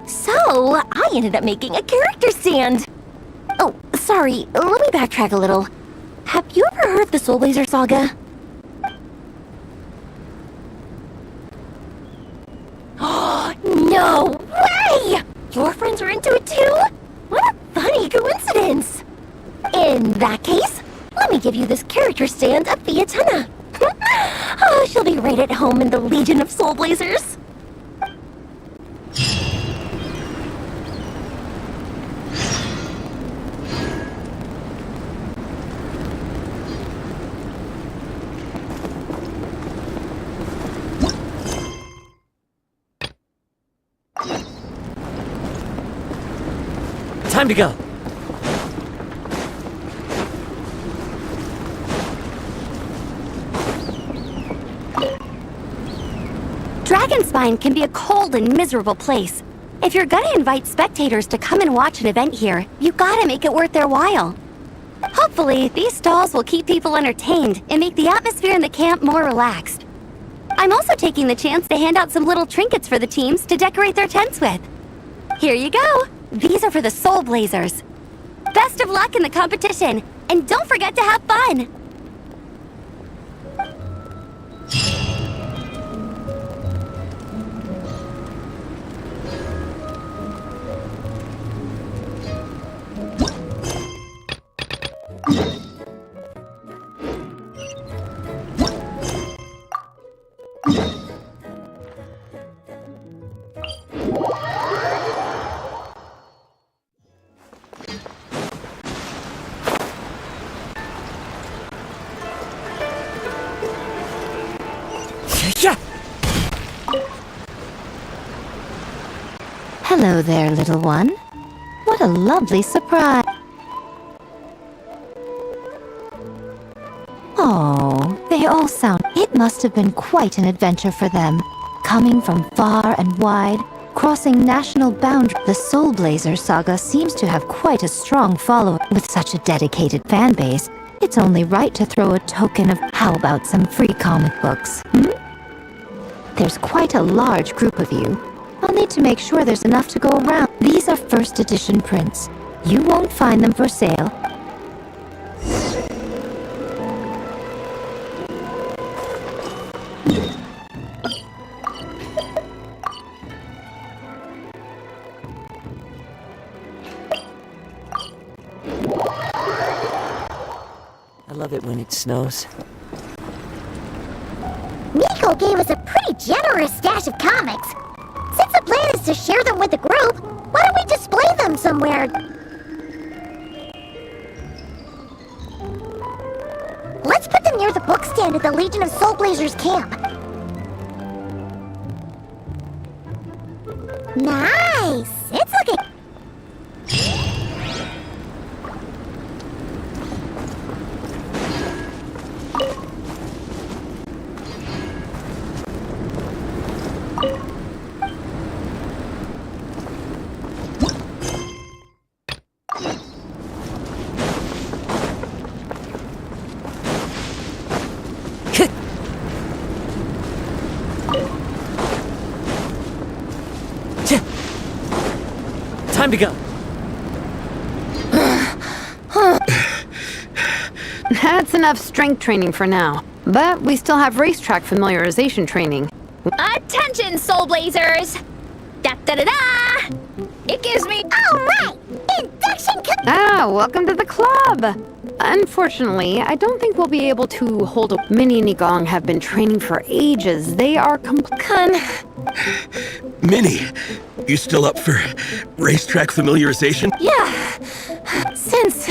So, I ended up making a character stand. Oh, sorry, let me backtrack a little. Have you ever heard of the Soul Blazer saga? No way! Your friends are into it too? What a funny coincidence! In that case, let me give you this character stand of Vietena. Oh, she'll be right at home in the Legion of Soul Blazers. Time to go. Dragon Spine Spine can be a cold and miserable place. If you're gonna invite spectators to come and watch an event here, you gotta make it worth their while. Hopefully, these stalls will keep people entertained and make the atmosphere in the camp more relaxed. I'm also taking the chance to hand out some little trinkets for the teams to decorate their tents with. Here you go! These are for the Soul Blazers. Best of luck in the competition, and don't forget to have fun! Hello there, little one. What a lovely surprise. Oh, they all sound... It must have been quite an adventure for them. Coming from far and wide, crossing national boundaries. The Soul Blazer saga seems to have quite a strong following. With such a dedicated fan base, it's only right to throw a token of... How about some free comic books, There's quite a large group of you. I'll need to make sure there's enough to go around. These are first edition prints. You won't find them for sale. I love it when it snows. Nico gave us a pretty generous stash of comics. Since the plan is to share them with the group, why don't we display them somewhere? Let's put them near the book stand at the Legion of Soul Blazers camp. Nice! It's looking... Time to go. That's enough strength training for now. But we still have racetrack familiarization training. Attention, Soul Blazers! Da-da-da-da! It gives me... Alright! Induction... Welcome to the club! Unfortunately, I don't think we'll be able to hold a... Minnie and Gong have been training for ages. They are Minnie, you still up for racetrack familiarization? Yeah. Since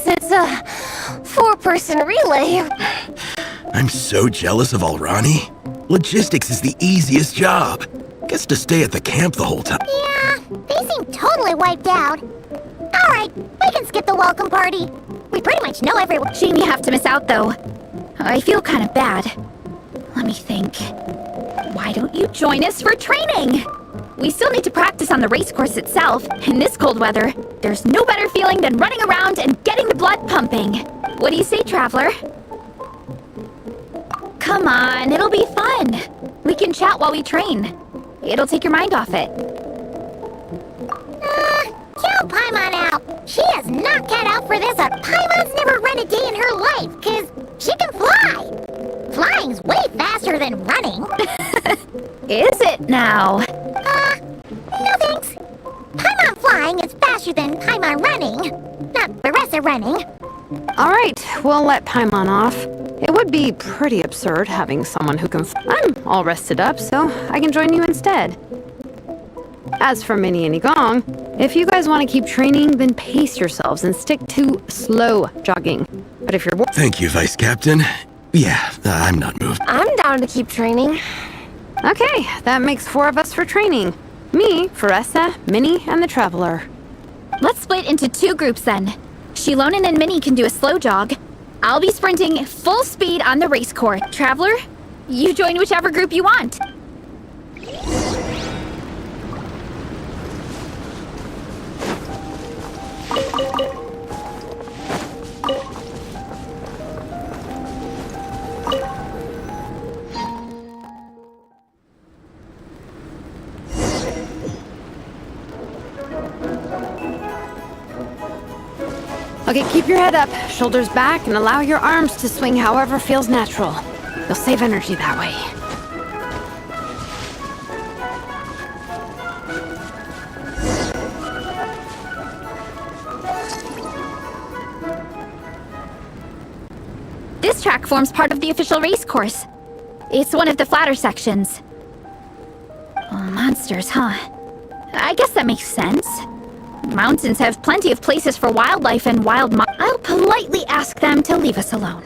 it's a four-person relay. I'm so jealous of Alrani. Logistics is the easiest job. Gets to stay at the camp the whole time. Yeah, they seem totally wiped out. Alright, we can skip the welcome party. We pretty much know everyone. Shame you have to miss out, though. I feel kind of bad. Let me think. Why don't you join us for training? We still need to practice on the race course itself. In this cold weather, there's no better feeling than running around and getting the blood pumping. What do you say, Traveler? Come on, it'll be fun. We can chat while we train. It'll take your mind off it. Count Paimon out. She is not cut out for this. Paimon's never run a day in her life, 'cause she can fly. Flying's way faster than running. Is it now? No thanks. Paimon flying is faster than Paimon running. Not Baressa running. Alright, we'll let Paimon off. It would be pretty absurd having someone who can I'm all rested up, so I can join you instead. As for Minnie and Gong, if you guys want to keep training, then pace yourselves and stick to slow jogging. But if you're... Thank you, Vice Captain. Yeah, I'm not moved. I'm down to keep training. Okay, that makes 4 of us for training. Me, Faressa, Minnie, and the Traveler. Let's split into 2 groups then. Shilonen and Minnie can do a slow jog. I'll be sprinting full speed on the race course. Traveler, you join whichever group you want. Okay, keep your head up, shoulders back, and allow your arms to swing however feels natural. You'll save energy that way. This track forms part of the official race course. It's one of the flatter sections. Oh, monsters, huh? I guess that makes sense. Mountains have plenty of places for wildlife and I'll politely ask them to leave us alone.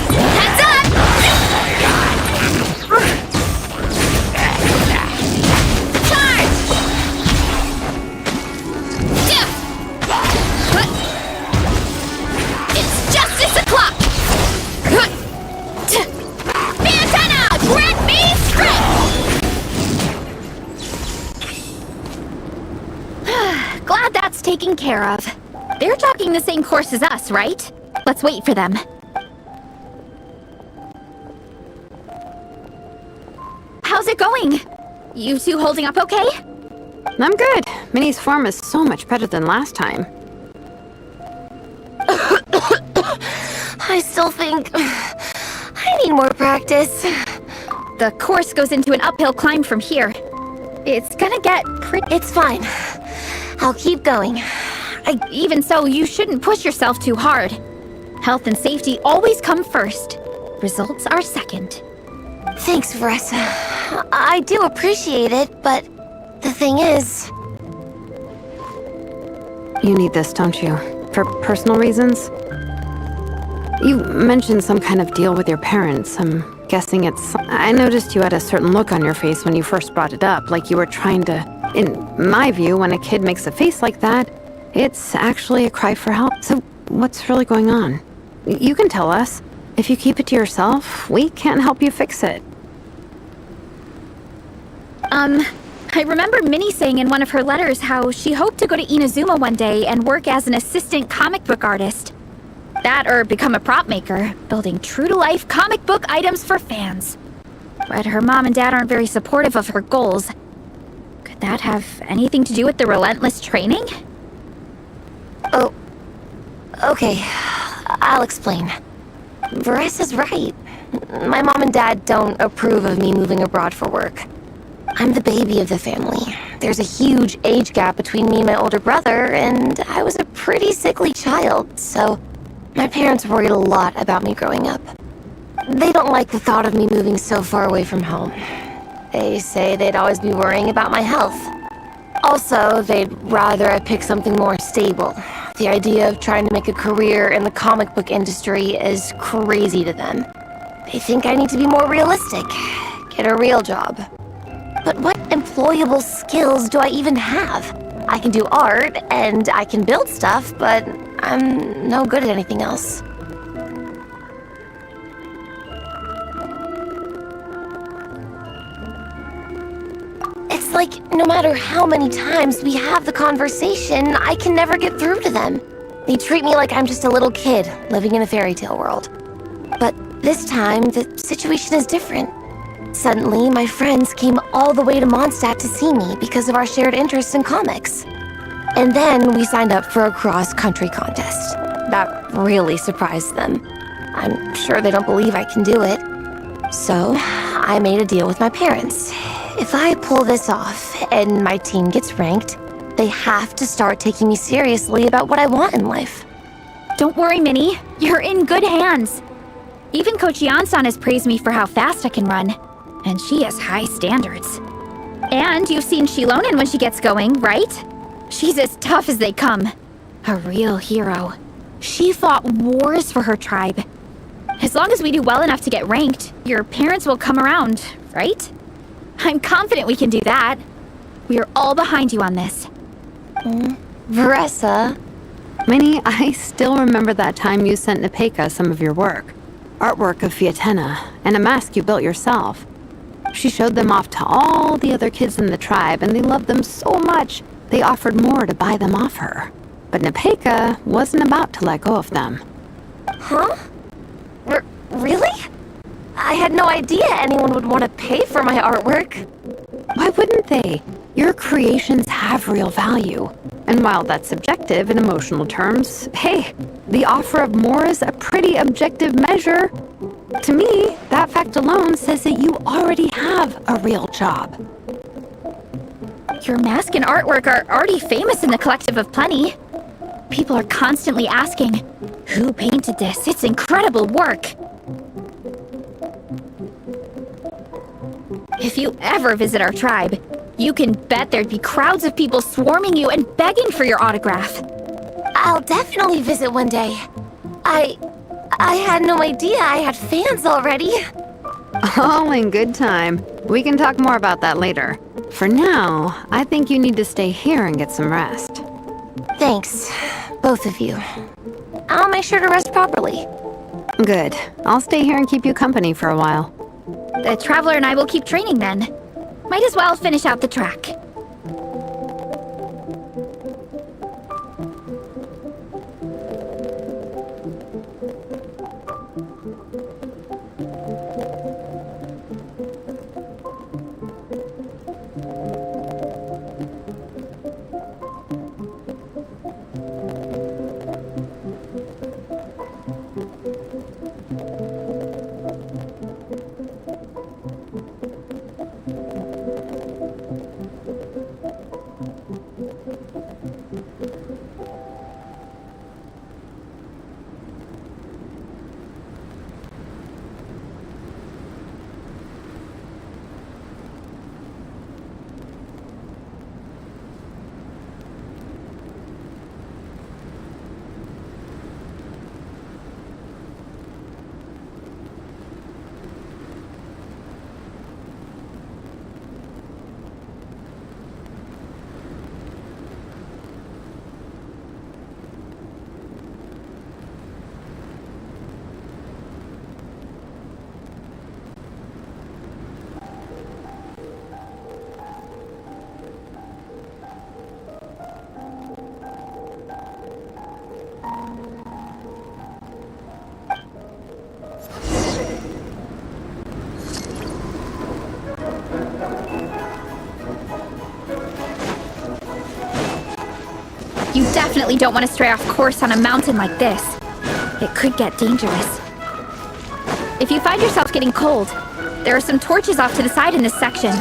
Heads up! Charge! It's justice o'clock! Antenna! Grant me strength! Glad that's taken care of. They're jogging the same course as us, right? Let's wait for them. How's it going? You two holding up okay? I'm good. Minnie's form is so much better than last time. I still think I need more practice. The course goes into an uphill climb from here. It's gonna get It's fine. I'll keep going. Even so, you shouldn't push yourself too hard. Health and safety always come first. Results are second. Thanks, Vanessa. I do appreciate it, but the thing is... You need this, don't you? For personal reasons? You mentioned some kind of deal with your parents. I'm guessing it's... I noticed you had a certain look on your face when you first brought it up, like you were trying to... In my view, when a kid makes a face like that, it's actually a cry for help. So what's really going on? You can tell us. If you keep it to yourself, we can't help you fix it. I remember Minnie saying in one of her letters how she hoped to go to Inazuma one day and work as an assistant comic book artist. That or become a prop maker, building true-to-life comic book items for fans. But her mom and dad aren't very supportive of her goals. Could that have anything to do with the relentless training? Oh, okay. I'll explain. Varesa's right. My mom and dad don't approve of me moving abroad for work. I'm the baby of the family. There's a huge age gap between me and my older brother, and I was a pretty sickly child, so my parents worried a lot about me growing up. They don't like the thought of me moving so far away from home. They say they'd always be worrying about my health. Also, they'd rather I pick something more stable. The idea of trying to make a career in the comic book industry is crazy to them. They think I need to be more realistic, get a real job. But what employable skills do I even have? I can do art, and I can build stuff, but I'm no good at anything else. It's like, no matter how many times we have the conversation, I can never get through to them. They treat me like I'm just a little kid living in a fairy tale world. But this time, the situation is different. Suddenly, my friends came all the way to Mondstadt to see me because of our shared interest in comics. And then we signed up for a cross-country contest. That really surprised them. I'm sure they don't believe I can do it. So, I made a deal with my parents. If I pull this off and my team gets ranked, they have to start taking me seriously about what I want in life. Don't worry, Minnie. You're in good hands. Even Coach Jansan has praised me for how fast I can run. And she has high standards. And you've seen Shilonen when she gets going, right? She's as tough as they come. A real hero. She fought wars for her tribe. As long as we do well enough to get ranked, your parents will come around, right? I'm confident we can do that. We are all behind you on this. Varesa. Minnie, I still remember that time you sent Nepeka some of your work. Artwork of Fiatena, and a mask you built yourself. She showed them off to all the other kids in the tribe, and they loved them so much, they offered more to buy them off her. But Nepeka wasn't about to let go of them. Huh? Really? I had no idea anyone would want to pay for my artwork. Why wouldn't they? Your creations have real value. And while that's subjective in emotional terms, hey, the offer of more is a pretty objective measure. To me, that fact alone says that you already have a real job. Your mask and artwork are already famous in the Collective of Plenty. People are constantly asking, who painted this? It's incredible work. If you ever visit our tribe, you can bet there'd be crowds of people swarming you and begging for your autograph. I'll definitely visit one day. I had no idea I had fans already. All in good time. We can talk more about that later. For now, I think you need to stay here and get some rest. Thanks, both of you. I'll make sure to rest properly. Good. I'll stay here and keep you company for a while. The Traveler and I will keep training then. Might as well finish out the track. You definitely don't want to stray off course on a mountain like this. It could get dangerous. If you find yourself getting cold, there are some torches off to the side in this section.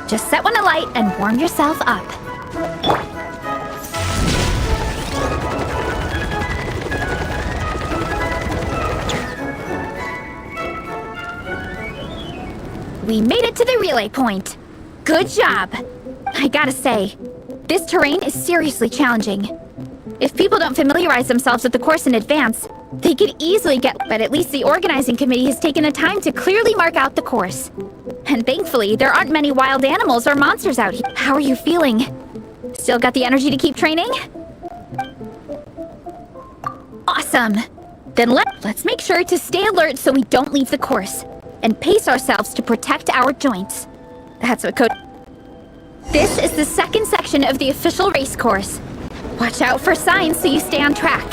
Just set one alight and warm yourself up. We made it to the relay point. Good job. I gotta say, this terrain is seriously challenging. If people don't familiarize themselves with the course in advance, they could easily but at least the organizing committee has taken the time to clearly mark out the course. And thankfully, there aren't many wild animals or monsters out here. How are you feeling? Still got the energy to keep training? Awesome! Then let's make sure to stay alert so we don't leave the course, and pace ourselves to protect our joints. That's what code. This is the second section of the official race course. Watch out for signs so you stay on track.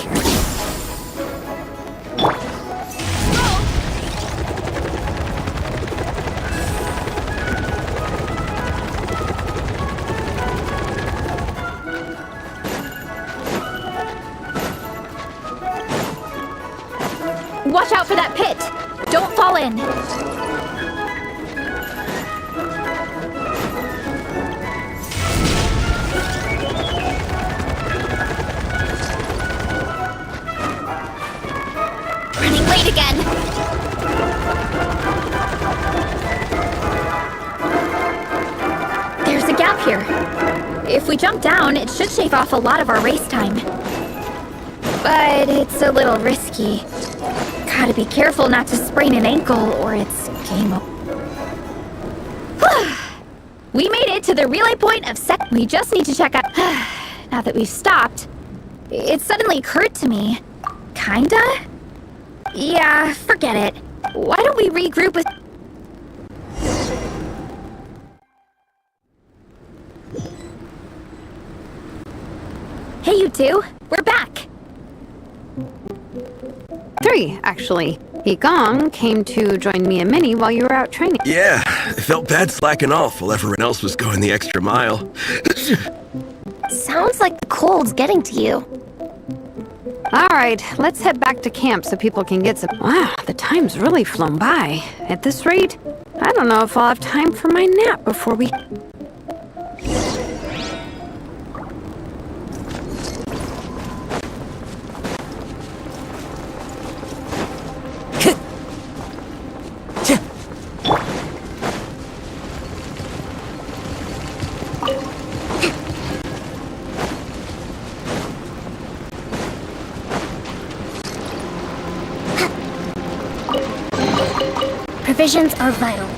Watch out for that pit! Don't fall in! Running late again! There's a gap here. If we jump down, it should shave off a lot of our race time. But it's a little risky. Gotta be careful not to sprain an ankle or it's game over. We made it to the relay point of We just need to check out. Now that we've stopped, it suddenly occurred to me. Kinda? Yeah, forget it. Why don't we regroup with. Hey, you two. We're back. 3, actually. Yigong came to join me and Minnie while you were out training. Yeah, I felt bad slacking off while everyone else was going the extra mile. Sounds like the cold's getting to you. Alright, let's head back to camp so people can get some... Wow, the time's really flown by. At this rate, I don't know if I'll have time for my nap before we... Provisions are vital.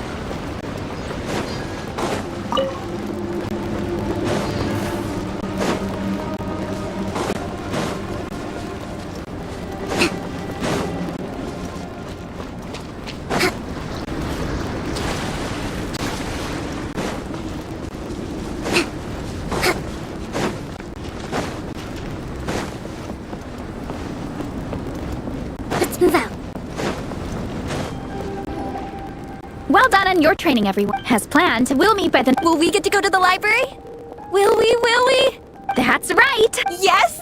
Let's move out. Well done on your training, everyone. As planned, we'll meet by then. Will we get to go to the library? Will we? That's right! Yes!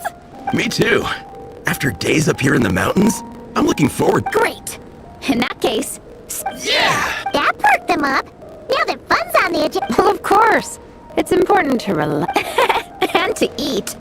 Me too. After days up here in the mountains, I'm looking forward. Great! In that case... Yeah! That perked them up. Now that fun's on the agenda. Well, of course. It's important to relax. and to eat.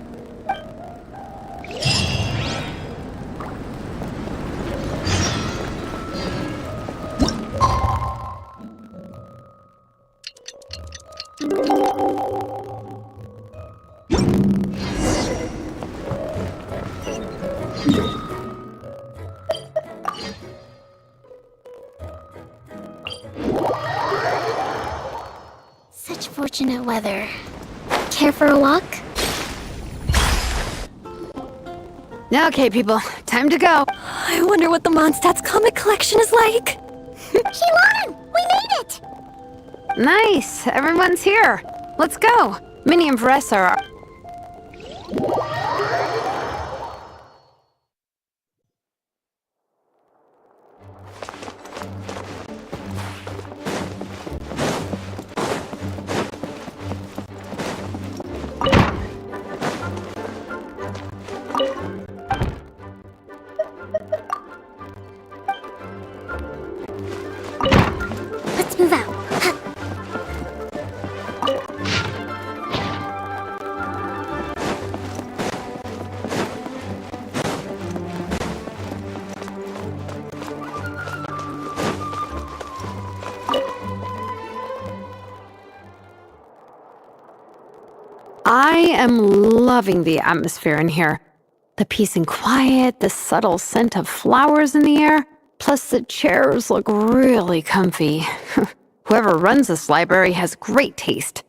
Such fortunate weather. Care for a walk? Okay, people, time to go. I wonder what the Mondstadt's comic collection is like. Shilon! We made it! Nice, everyone's here. Let's go. Minnie and Vanessa are... Let's move out. I am loving the atmosphere in here. The peace and quiet, the subtle scent of flowers in the air, plus the chairs look really comfy. Whoever runs this library has great taste.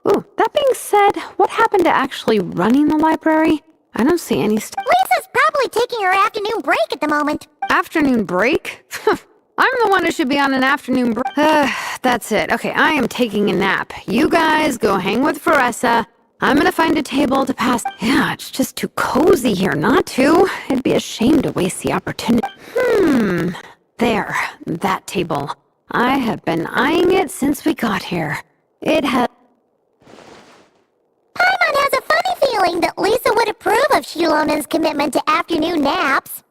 Ooh, that being said, what happened to actually running the library? I don't see any Lisa's probably taking her afternoon break at the moment. Afternoon break? I'm the one who should be on an afternoon break. That's it. Okay, I am taking a nap. You guys go hang with Vanessa. I'm gonna find a table to pass. Yeah, it's just too cozy here not to. It'd be a shame to waste the opportunity. There, that table. I have been eyeing it since we got here. It has... Paimon has a funny feeling that Lisa would approve of Shilonen's commitment to afternoon naps.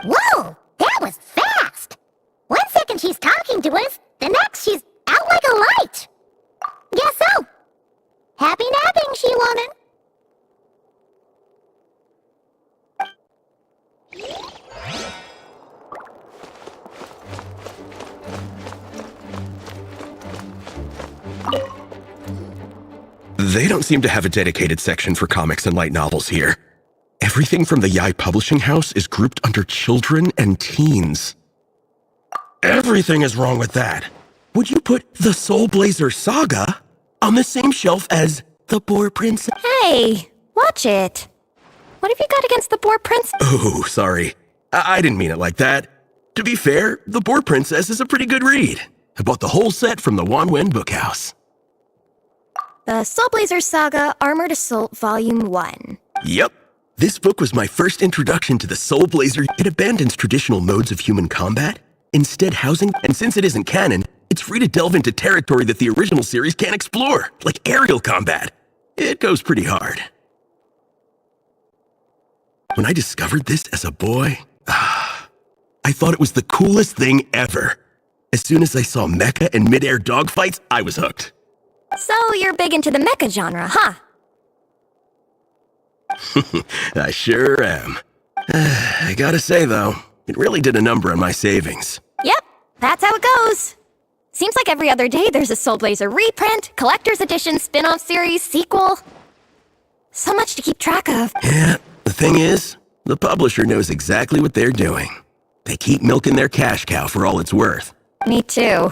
Whoa! That was fast! 1 second she's talking to us, the next she's out like a light! Guess so! Happy napping, Shilonen! They don't seem to have a dedicated section for comics and light novels here. Everything from the Yai Publishing House is grouped under children and teens. Everything is wrong with that. Would you put the Soul Blazer Saga on the same shelf as the Boar Princess? Hey, watch it. What have you got against the Boar Princess? Oh, sorry. I didn't mean it like that. To be fair, the Boar Princess is a pretty good read. I bought the whole set from the Wanwen Bookhouse. The Soul Blazer Saga Armored Assault Volume 1. Yep. This book was my first introduction to the Soul Blazer. It abandons traditional modes of human combat, instead housing, and since it isn't canon, it's free to delve into territory that the original series can't explore, like aerial combat. It goes pretty hard. When I discovered this as a boy, I thought it was the coolest thing ever. As soon as I saw mecha and mid-air dogfights, I was hooked. So you're big into the mecha genre, huh? I sure am. I gotta say, though, it really did a number on my savings. Yep, that's how it goes. Seems like every other day there's a Soul Blazer reprint, collector's edition, spin-off series, sequel. So much to keep track of. Yeah, the thing is, the publisher knows exactly what they're doing. They keep milking their cash cow for all it's worth. Me too.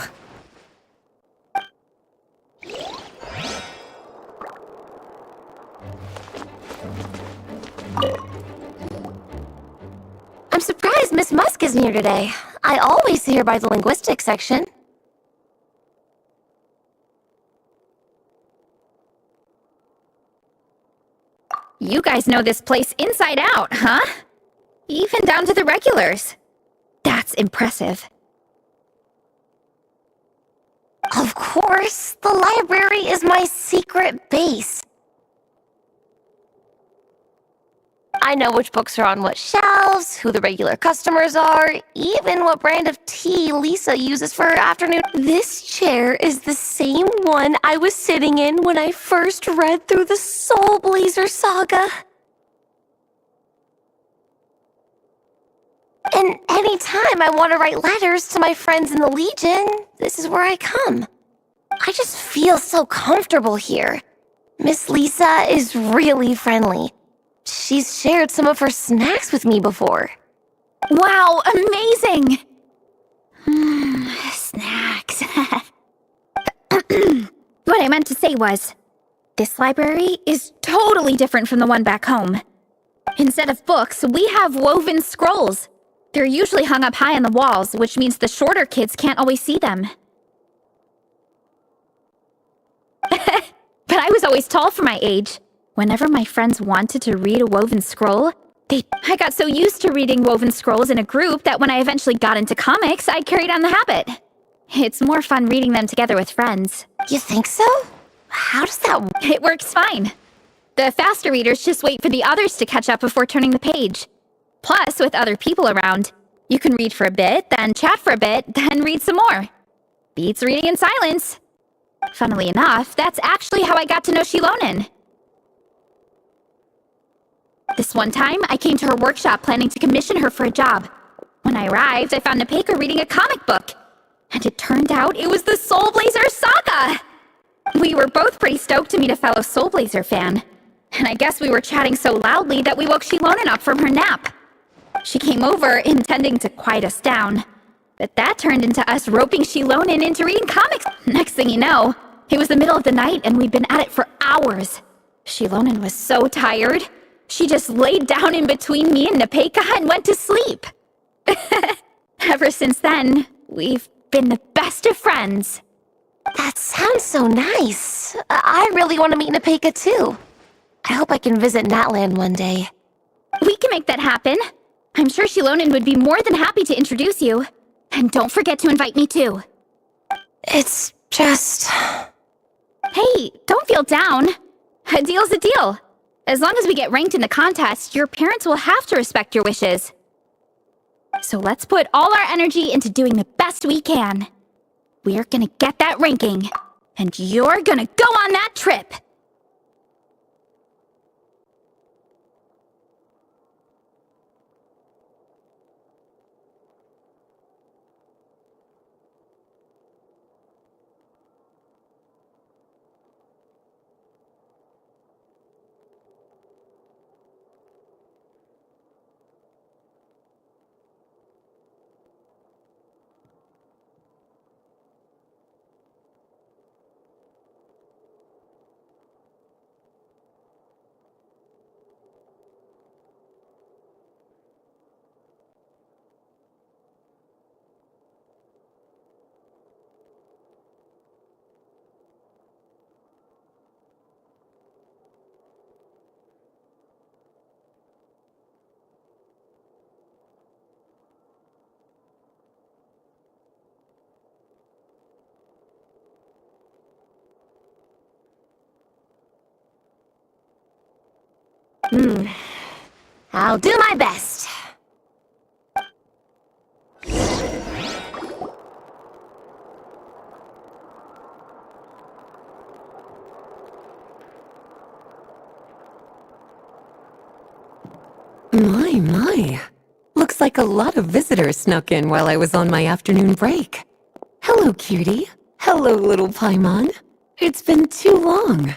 I'm surprised Miss Musk isn't here today. I always see her by the linguistics section. You guys know this place inside out, huh? Even down to the regulars. That's impressive. Of course, the library is my secret base. I know which books are on what shelves, who the regular customers are, even what brand of tea Lisa uses for her afternoon. This chair is the same one I was sitting in when I first read through the Soul Blazer saga. And anytime I want to write letters to my friends in the Legion, this is where I come. I just feel so comfortable here. Miss Lisa is really friendly. She's shared some of her snacks with me before. Wow, amazing! Snacks. What I meant to say was, this library is totally different from the one back home. Instead of books, we have woven scrolls. They're usually hung up high on the walls, which means the shorter kids can't always see them. But I was always tall for my age. Whenever my friends wanted to read a woven scroll, I got so used to reading woven scrolls in a group that when I eventually got into comics, I carried on the habit. It's more fun reading them together with friends. You think so? How does that work? It works fine. The faster readers just wait for the others to catch up before turning the page. Plus, with other people around, you can read for a bit, then chat for a bit, then read some more. Beats reading in silence. Funnily enough, that's actually how I got to know Shilonen. This one time, I came to her workshop planning to commission her for a job. When I arrived, I found Nepeka reading a comic book. And it turned out it was the Soul Blazer saga! We were both pretty stoked to meet a fellow Soul Blazer fan. And I guess we were chatting so loudly that we woke Shilonen up from her nap. She came over, intending to quiet us down. But that turned into us roping Shilonen into reading comics. Next thing you know, it was the middle of the night and we'd been at it for hours. Shilonen was so tired. She just laid down in between me and Nepeka and went to sleep. Ever since then, we've been the best of friends. That sounds so nice. I really want to meet Nepeka too. I hope I can visit Natland one day. We can make that happen. I'm sure Shilonen would be more than happy to introduce you. And don't forget to invite me too. It's just... Hey, don't feel down. A deal's a deal. As long as we get ranked in the contest, your parents will have to respect your wishes. So let's put all our energy into doing the best we can. We're gonna get that ranking, and you're gonna go on that trip! I'll do my best. My. Looks like a lot of visitors snuck in while I was on my afternoon break. Hello, cutie. Hello, little Paimon. It's been too long.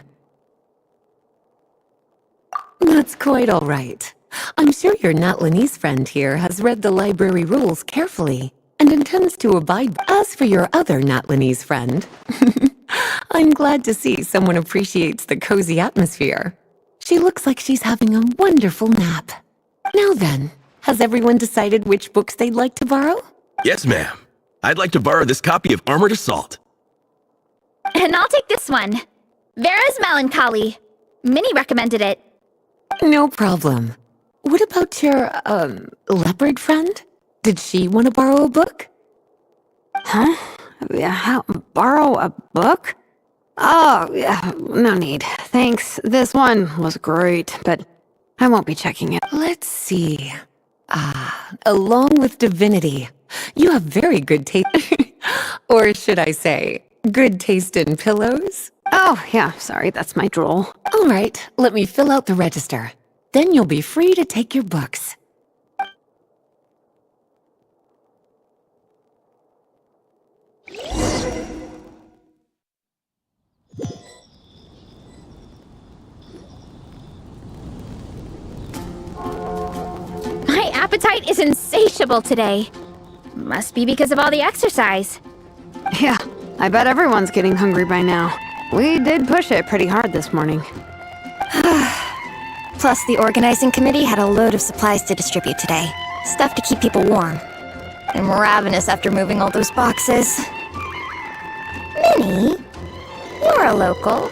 That's quite all right. I'm sure your Natlanese friend here has read the library rules carefully and intends to abide. As for your other Natlanese friend, I'm glad to see someone appreciates the cozy atmosphere. She looks like she's having a wonderful nap. Now then, has everyone decided which books they'd like to borrow? Yes, ma'am. I'd like to borrow this copy of Armored Assault. And I'll take this one. Vera's Melancholy. Minnie recommended it. No problem. What about your, leopard friend? Did she want to borrow a book? Huh? Borrow a book? Oh, yeah, no need. Thanks. This one was great, but I won't be checking it. Let's see. Along with Divinity, you have very good taste. Or should I say, good taste in pillows? Oh, yeah, sorry, that's my drool. All right, let me fill out the register. Then you'll be free to take your books. My appetite is insatiable today. Must be because of all the exercise. Yeah, I bet everyone's getting hungry by now. We did push it pretty hard this morning. Plus, the organizing committee had a load of supplies to distribute today. Stuff to keep people warm. I'm ravenous after moving all those boxes. Minnie, you're a local.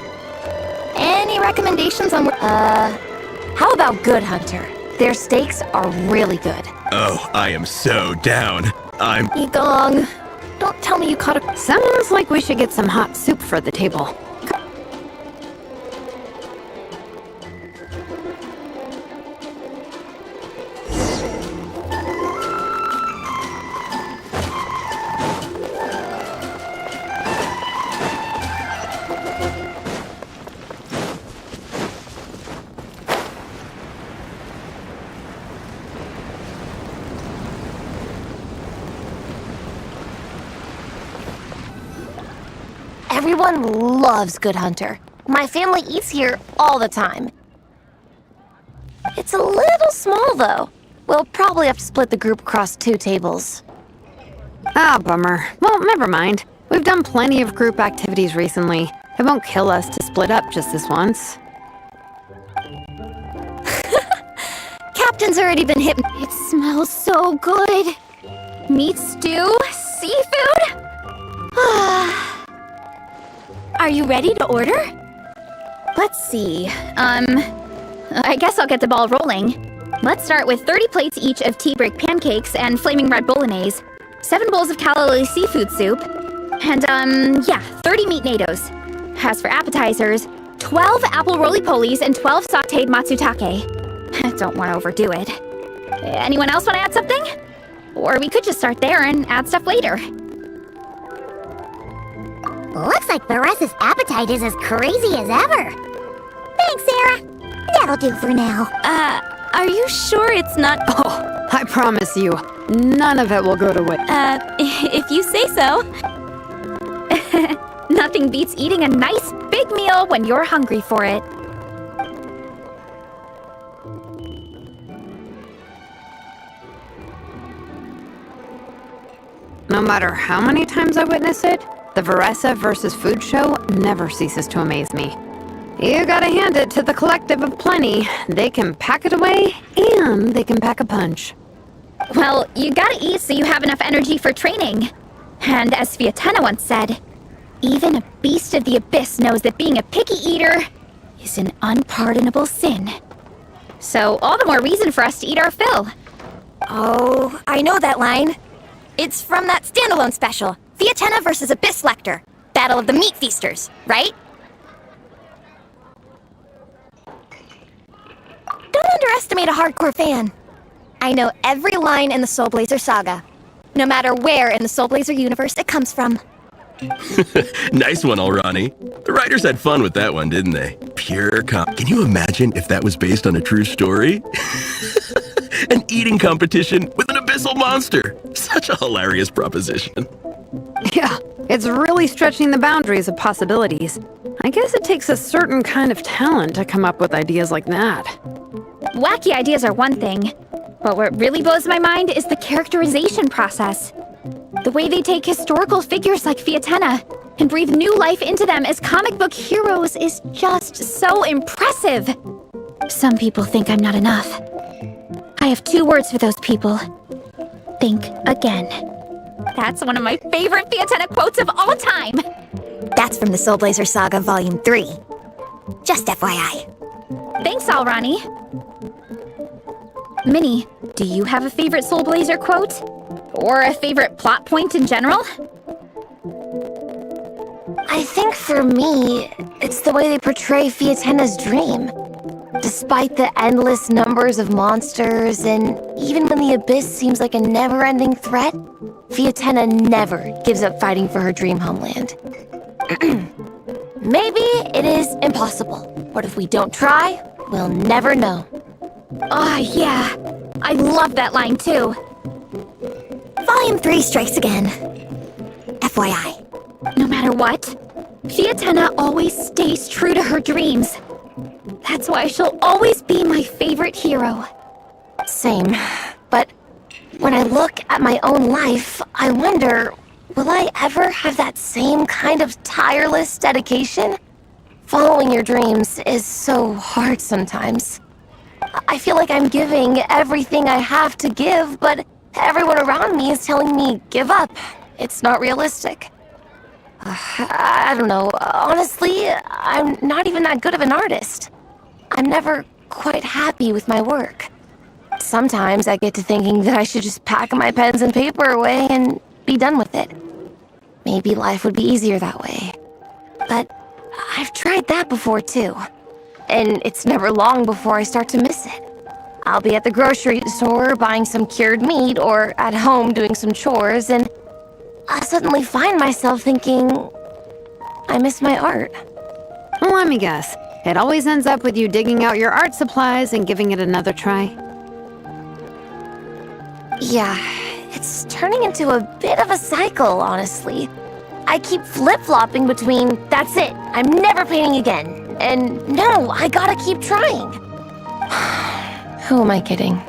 Any recommendations on How about Good Hunter? Their steaks are really good. Oh, I am so down. Igong, don't tell me you caught a... Sounds like we should get some hot soup for the table. Everyone loves Good Hunter. My family eats here all the time. It's a little small, though. We'll probably have to split the group across 2 tables. Ah, bummer. Well, never mind. We've done plenty of group activities recently. It won't kill us to split up just this once. Captain's already been hit. It smells so good. Meat stew? Seafood? Are you ready to order? Let's see. I guess I'll get the ball rolling. Let's start with 30 plates each of tea break pancakes and flaming red bolognese, 7 bowls of calla seafood soup, and, 30 meat natos. As for appetizers, 12 apple roly-polies and 12 sauteed matsutake. Don't want to overdo it. Anyone else want to add something? Or we could just start there and add stuff later. Looks like Beresa's appetite is as crazy as ever. Thanks, Sarah. That'll do for now. Are you sure it's not... Oh, I promise you, none of it will go to waste. If you say so. Nothing beats eating a nice big meal when you're hungry for it. No matter how many times I witness it, the Veresa versus Food show never ceases to amaze me. You gotta hand it to the collective of plenty. They can pack it away, and they can pack a punch. Well, you gotta eat so you have enough energy for training. And as Fiatena once said, even a beast of the abyss knows that being a picky eater is an unpardonable sin. So all the more reason for us to eat our fill. Oh, I know that line. It's from that standalone special, Fiatena versus Abyss Lecter, Battle of the Meat Feasters, right? Don't underestimate a hardcore fan. I know every line in the Soul Blazer saga, no matter where in the Soul Blazer universe it comes from. Nice one, Alrani. The writers had fun with that one, didn't they? Pure Can you imagine if that was based on a true story? An eating competition with an abyssal monster. Such a hilarious proposition. Yeah, it's really stretching the boundaries of possibilities. I guess it takes a certain kind of talent to come up with ideas like that. Wacky ideas are one thing, but what really blows my mind is the characterization process. The way they take historical figures like Fiatenna and breathe new life into them as comic book heroes is just so impressive. Some people think I'm not enough. I have 2 words for those people. Think again. That's one of my favorite Fiatenna quotes of all time. That's from the Soul Blazer Saga Volume 3. Just FYI. Thanks, Alrani. Minnie, do you have a favorite Soul Blazer quote? Or a favorite plot point in general? I think for me, it's the way they portray Fiatenna's dream. Despite the endless numbers of monsters, and even when the Abyss seems like a never-ending threat, Fiatenna never gives up fighting for her dream homeland. Maybe it is impossible, but if we don't try, we'll never know. Oh, yeah. I love that line, too. Volume 3 strikes again. FYI. No matter what, Fiatenna always stays true to her dreams. That's why she'll always be my favorite hero. Same. But when I look at my own life, I wonder, will I ever have that same kind of tireless dedication? Following your dreams is so hard sometimes. I feel like I'm giving everything I have to give, but everyone around me is telling me, give up. It's not realistic. I don't know. Honestly, I'm not even that good of an artist. I'm never quite happy with my work. Sometimes I get to thinking that I should just pack my pens and paper away and be done with it. Maybe life would be easier that way. But I've tried that before too. And it's never long before I start to miss it. I'll be at the grocery store buying some cured meat or at home doing some chores, and I'll suddenly find myself thinking, I miss my art. Well, let me guess. It always ends up with you digging out your art supplies and giving it another try. Yeah, it's turning into a bit of a cycle, honestly. I keep flip-flopping between, that's it, I'm never painting again, and no, I gotta keep trying. Who am I kidding?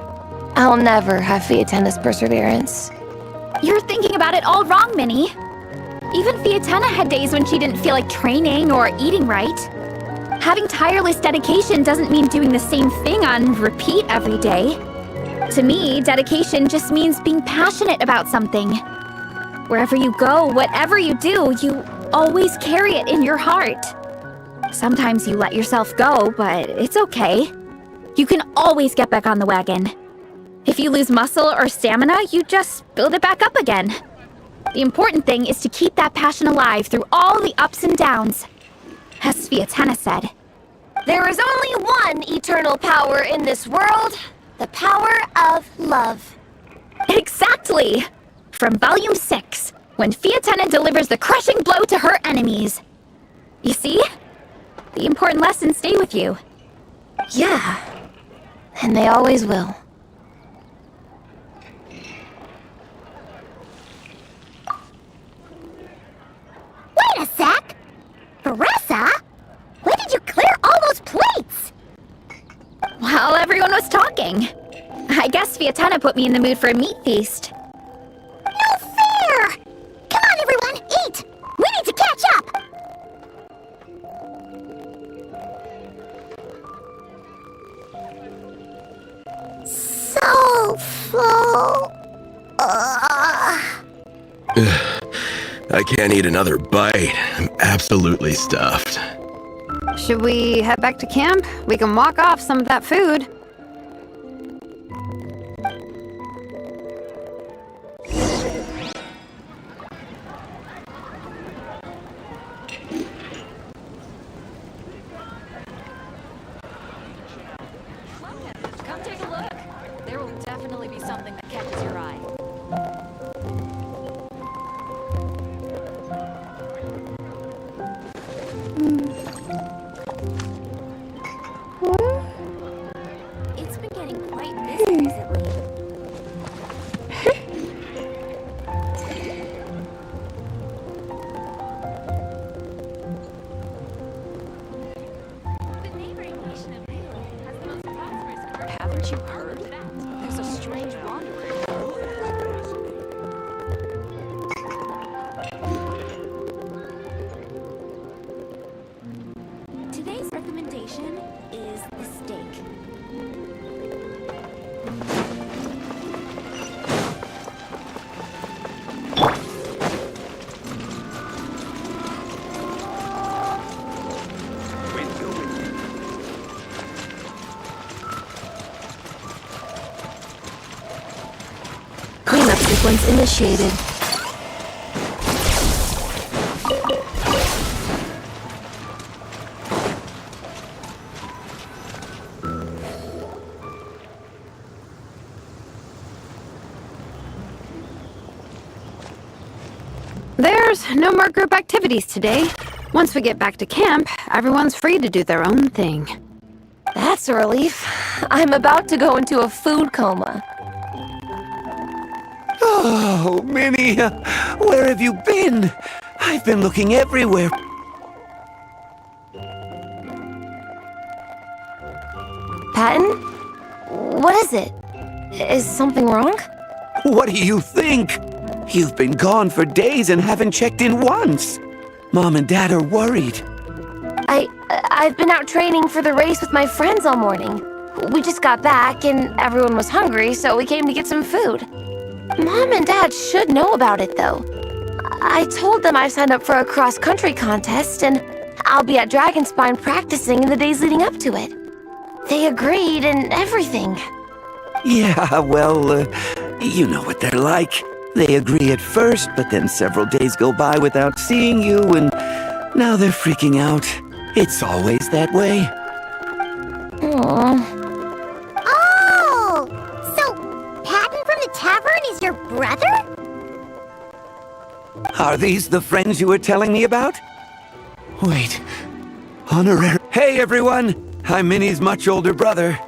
I'll never have Fiatenna's perseverance. You're thinking about it all wrong, Minnie. Even Fiatenna had days when she didn't feel like training or eating right. Having tireless dedication doesn't mean doing the same thing on repeat every day. To me, dedication just means being passionate about something. Wherever you go, whatever you do, you always carry it in your heart. Sometimes you let yourself go, but it's okay. You can always get back on the wagon. If you lose muscle or stamina, you just build it back up again. The important thing is to keep that passion alive through all the ups and downs. As Fiatenna said, there is only one eternal power in this world, the power of love. Exactly! From Volume 6, when Fiatenna delivers the crushing blow to her enemies. You see? The important lessons stay with you. Yeah, and they always will. Wait a sec! Marissa? When did you clear all those plates? While everyone was talking. I guess Fiatenna put me in the mood for a meat feast. No fair! Come on, everyone, eat! We need to catch up! So full. I can't eat another bite. I'm absolutely stuffed. Should we head back to camp? We can walk off some of that food. Haven't you heard? There's a strange Today's recommendation is the steak. Cleanup sequence initiated. There's no more group activities today. Once we get back to camp, everyone's free to do their own thing. That's a relief. I'm about to go into a food coma. Oh, Minnie, where have you been? I've been looking everywhere. Patton? What is it? Is something wrong? What do you think? You've been gone for days and haven't checked in once. Mom and Dad are worried. I've been out training for the race with my friends all morning. We just got back and everyone was hungry, so we came to get some food. Mom and Dad should know about it, though. I told them I signed up for a cross-country contest, and I'll be at Dragonspine practicing in the days leading up to it. They agreed and everything. Yeah, well, you know what they're like. They agree at first, but then several days go by without seeing you, and now they're freaking out. It's always that way. Aww. Oh! So, Patton from the tavern is your brother? Are these the friends you were telling me about? Wait. Honorary. Hey, everyone! I'm Minnie's much older brother.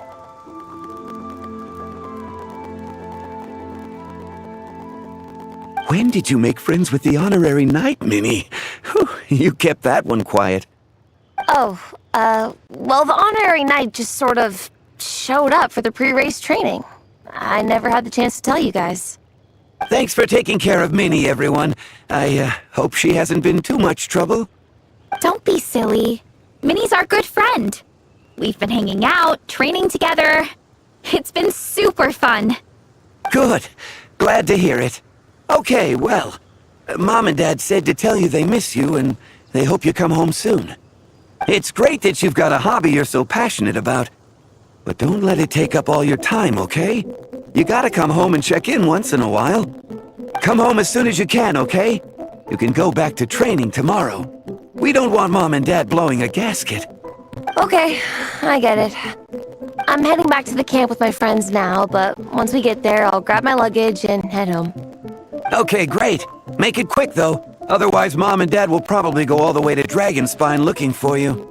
When did you make friends with the honorary knight, Minnie? Whew, you kept that one quiet. Oh, well, the honorary knight just sort of showed up for the pre-race training. I never had the chance to tell you guys. Thanks for taking care of Minnie, everyone. I hope she hasn't been too much trouble. Don't be silly. Minnie's our good friend. We've been hanging out, training together. It's been super fun. Good. Glad to hear it. Okay, well, Mom and Dad said to tell you they miss you and they hope you come home soon. It's great that you've got a hobby you're so passionate about, but don't let it take up all your time, okay? You gotta come home and check in once in a while. Come home as soon as you can, okay? You can go back to training tomorrow. We don't want Mom and Dad blowing a gasket. Okay, I get it. I'm heading back to the camp with my friends now, but once we get there, I'll grab my luggage and head home. Okay, great. Make it quick, though. Otherwise, Mom and Dad will probably go all the way to Dragonspine looking for you.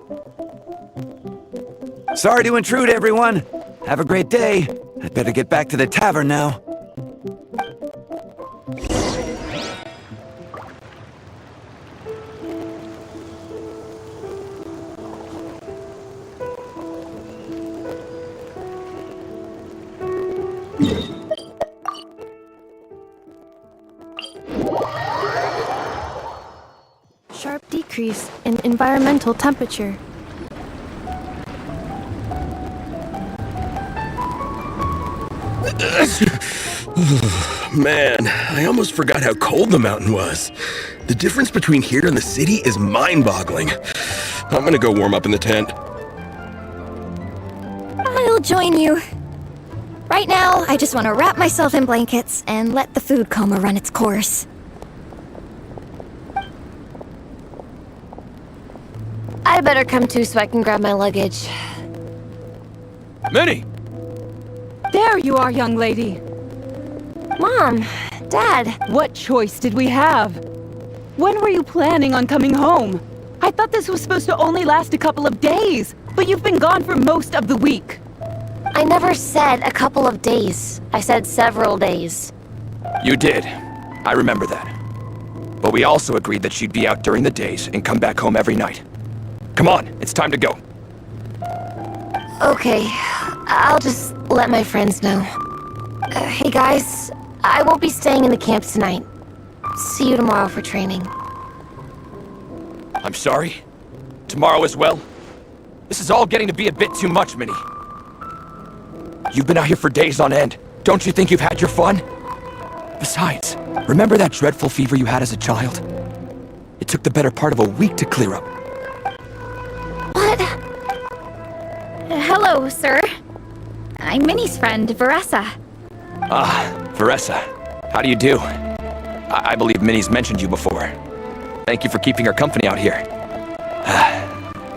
Sorry to intrude, everyone. Have a great day. I'd better get back to the tavern now. Sharp decrease in environmental temperature. Man, I almost forgot how cold the mountain was. The difference between here and the city is mind-boggling. I'm gonna go warm up in the tent. I'll join you. Right now, I just want to wrap myself in blankets and let the food coma run its course. I better come too so I can grab my luggage. Minnie! There you are, young lady. Mom, Dad. What choice did we have? When were you planning on coming home? I thought this was supposed to only last a couple of days, but you've been gone for most of the week. I never said a couple of days. I said several days. You did. I remember that. But we also agreed that she'd be out during the days and come back home every night. Come on, it's time to go. Okay, I'll just let my friends know. Hey guys, I won't be staying in the camp tonight. See you tomorrow for training. I'm sorry. Tomorrow as well. This is all getting to be a bit too much, Minnie. You've been out here for days on end. Don't you think you've had your fun? Besides, remember that dreadful fever you had as a child? It took the better part of a week to clear up. What? Hello, sir. I'm Minnie's friend, Veressa. Ah, Veressa. How do you do? I believe Minnie's mentioned you before. Thank you for keeping her company out here.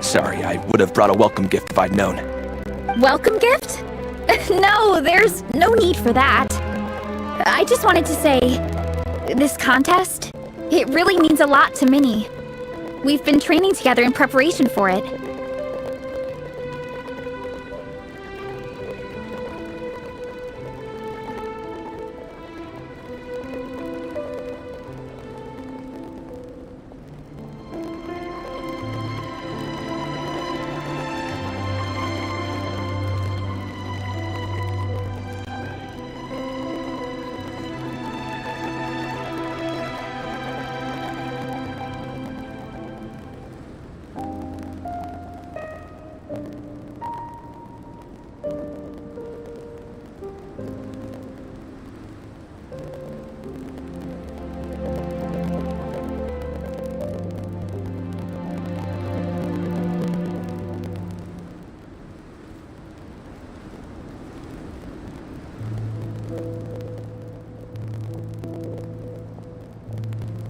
Sorry, I would have brought a welcome gift if I'd known. Welcome gift? No, there's no need for that. I just wanted to say, this contest, it really means a lot to Minnie. We've been training together in preparation for it.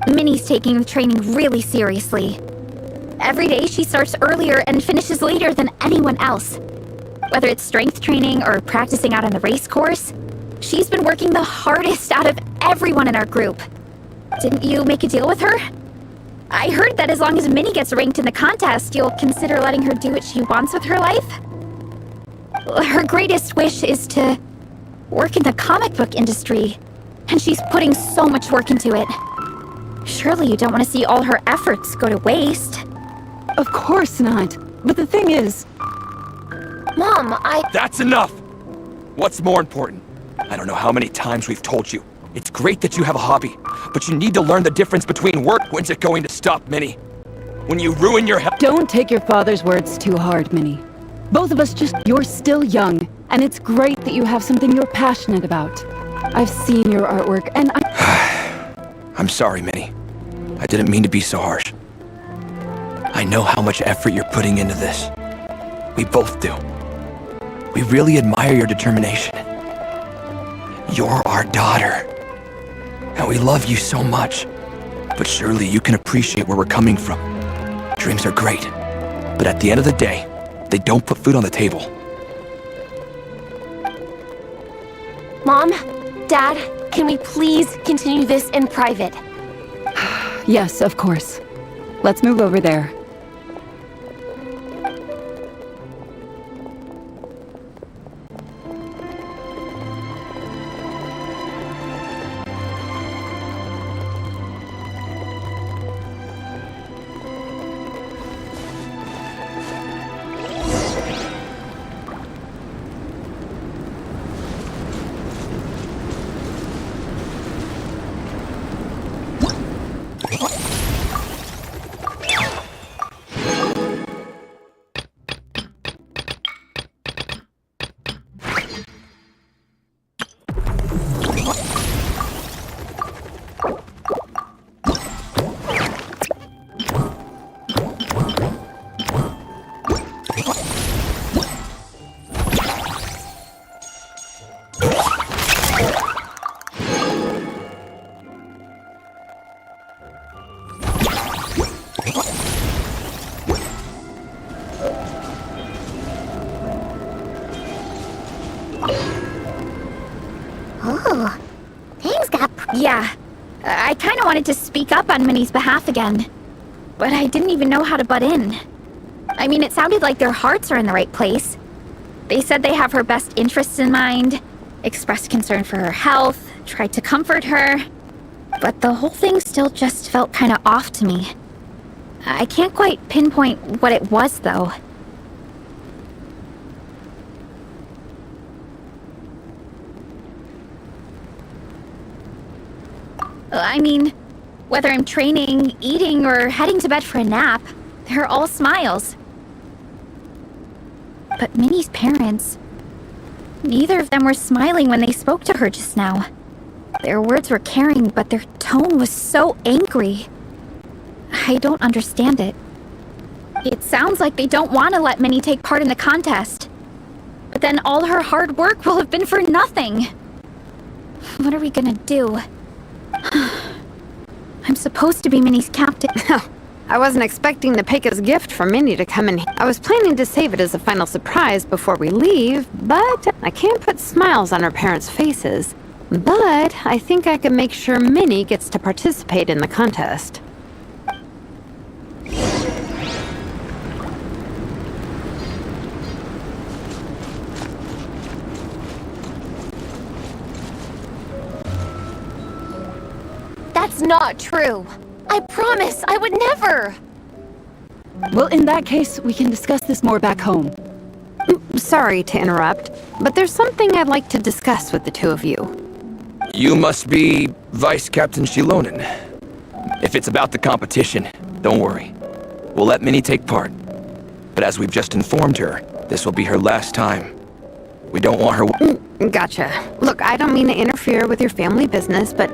Minnie's taking the training really seriously. Every day she starts earlier and finishes later than anyone else. Whether it's strength training or practicing out on the race course, she's been working the hardest out of everyone in our group. Didn't you make a deal with her? I heard that as long as Minnie gets ranked in the contest, you'll consider letting her do what she wants with her life? Her greatest wish is to work in the comic book industry, and she's putting so much work into it. Surely you don't want to see all her efforts go to waste. Of course not. But the thing is... Mom, That's enough! What's more important? I don't know how many times we've told you. It's great that you have a hobby, but you need to learn the difference between work. When's it going to stop, Minnie? When you ruin your health... Don't take your father's words too hard, Minnie. Both of us you're still young, and it's great that you have something you're passionate about. I've seen your artwork, and I'm sorry, Minnie. I didn't mean to be so harsh. I know how much effort you're putting into this. We both do. We really admire your determination. You're our daughter. And we love you so much. But surely you can appreciate where we're coming from. Dreams are great. But at the end of the day, they don't put food on the table. Mom, Dad, can we please continue this in private? yes, of course. Let's move over there. Oh, things got... Yeah, I kind of wanted to speak up on Minnie's behalf again, but I didn't even know how to butt in. I mean, it sounded like their hearts are in the right place. They said they have her best interests in mind, expressed concern for her health, tried to comfort her, but the whole thing still just felt kind of off to me. I can't quite pinpoint what it was, though. I mean, whether I'm training, eating, or heading to bed for a nap, they're all smiles. But Minnie's parents, neither of them were smiling when they spoke to her just now. Their words were caring, but their tone was so angry. I don't understand it. It sounds like they don't want to let Minnie take part in the contest. But then all her hard work will have been for nothing. What are we gonna do? I'm supposed to be Minnie's captain. I wasn't expecting the Peka's gift for Minnie to come in. I was planning to save it as a final surprise before we leave, but I can't put smiles on her parents' faces. But I think I can make sure Minnie gets to participate in the contest. That's not true. I promise, I would never. Well, in that case, we can discuss this more back home. Sorry to interrupt, but there's something I'd like to discuss with the two of you. You must be Vice Captain Shilonen. If it's about the competition, don't worry. We'll let Minnie take part. But as we've just informed her, this will be her last time. We don't want her... Gotcha. Look, I don't mean to interfere with your family business, but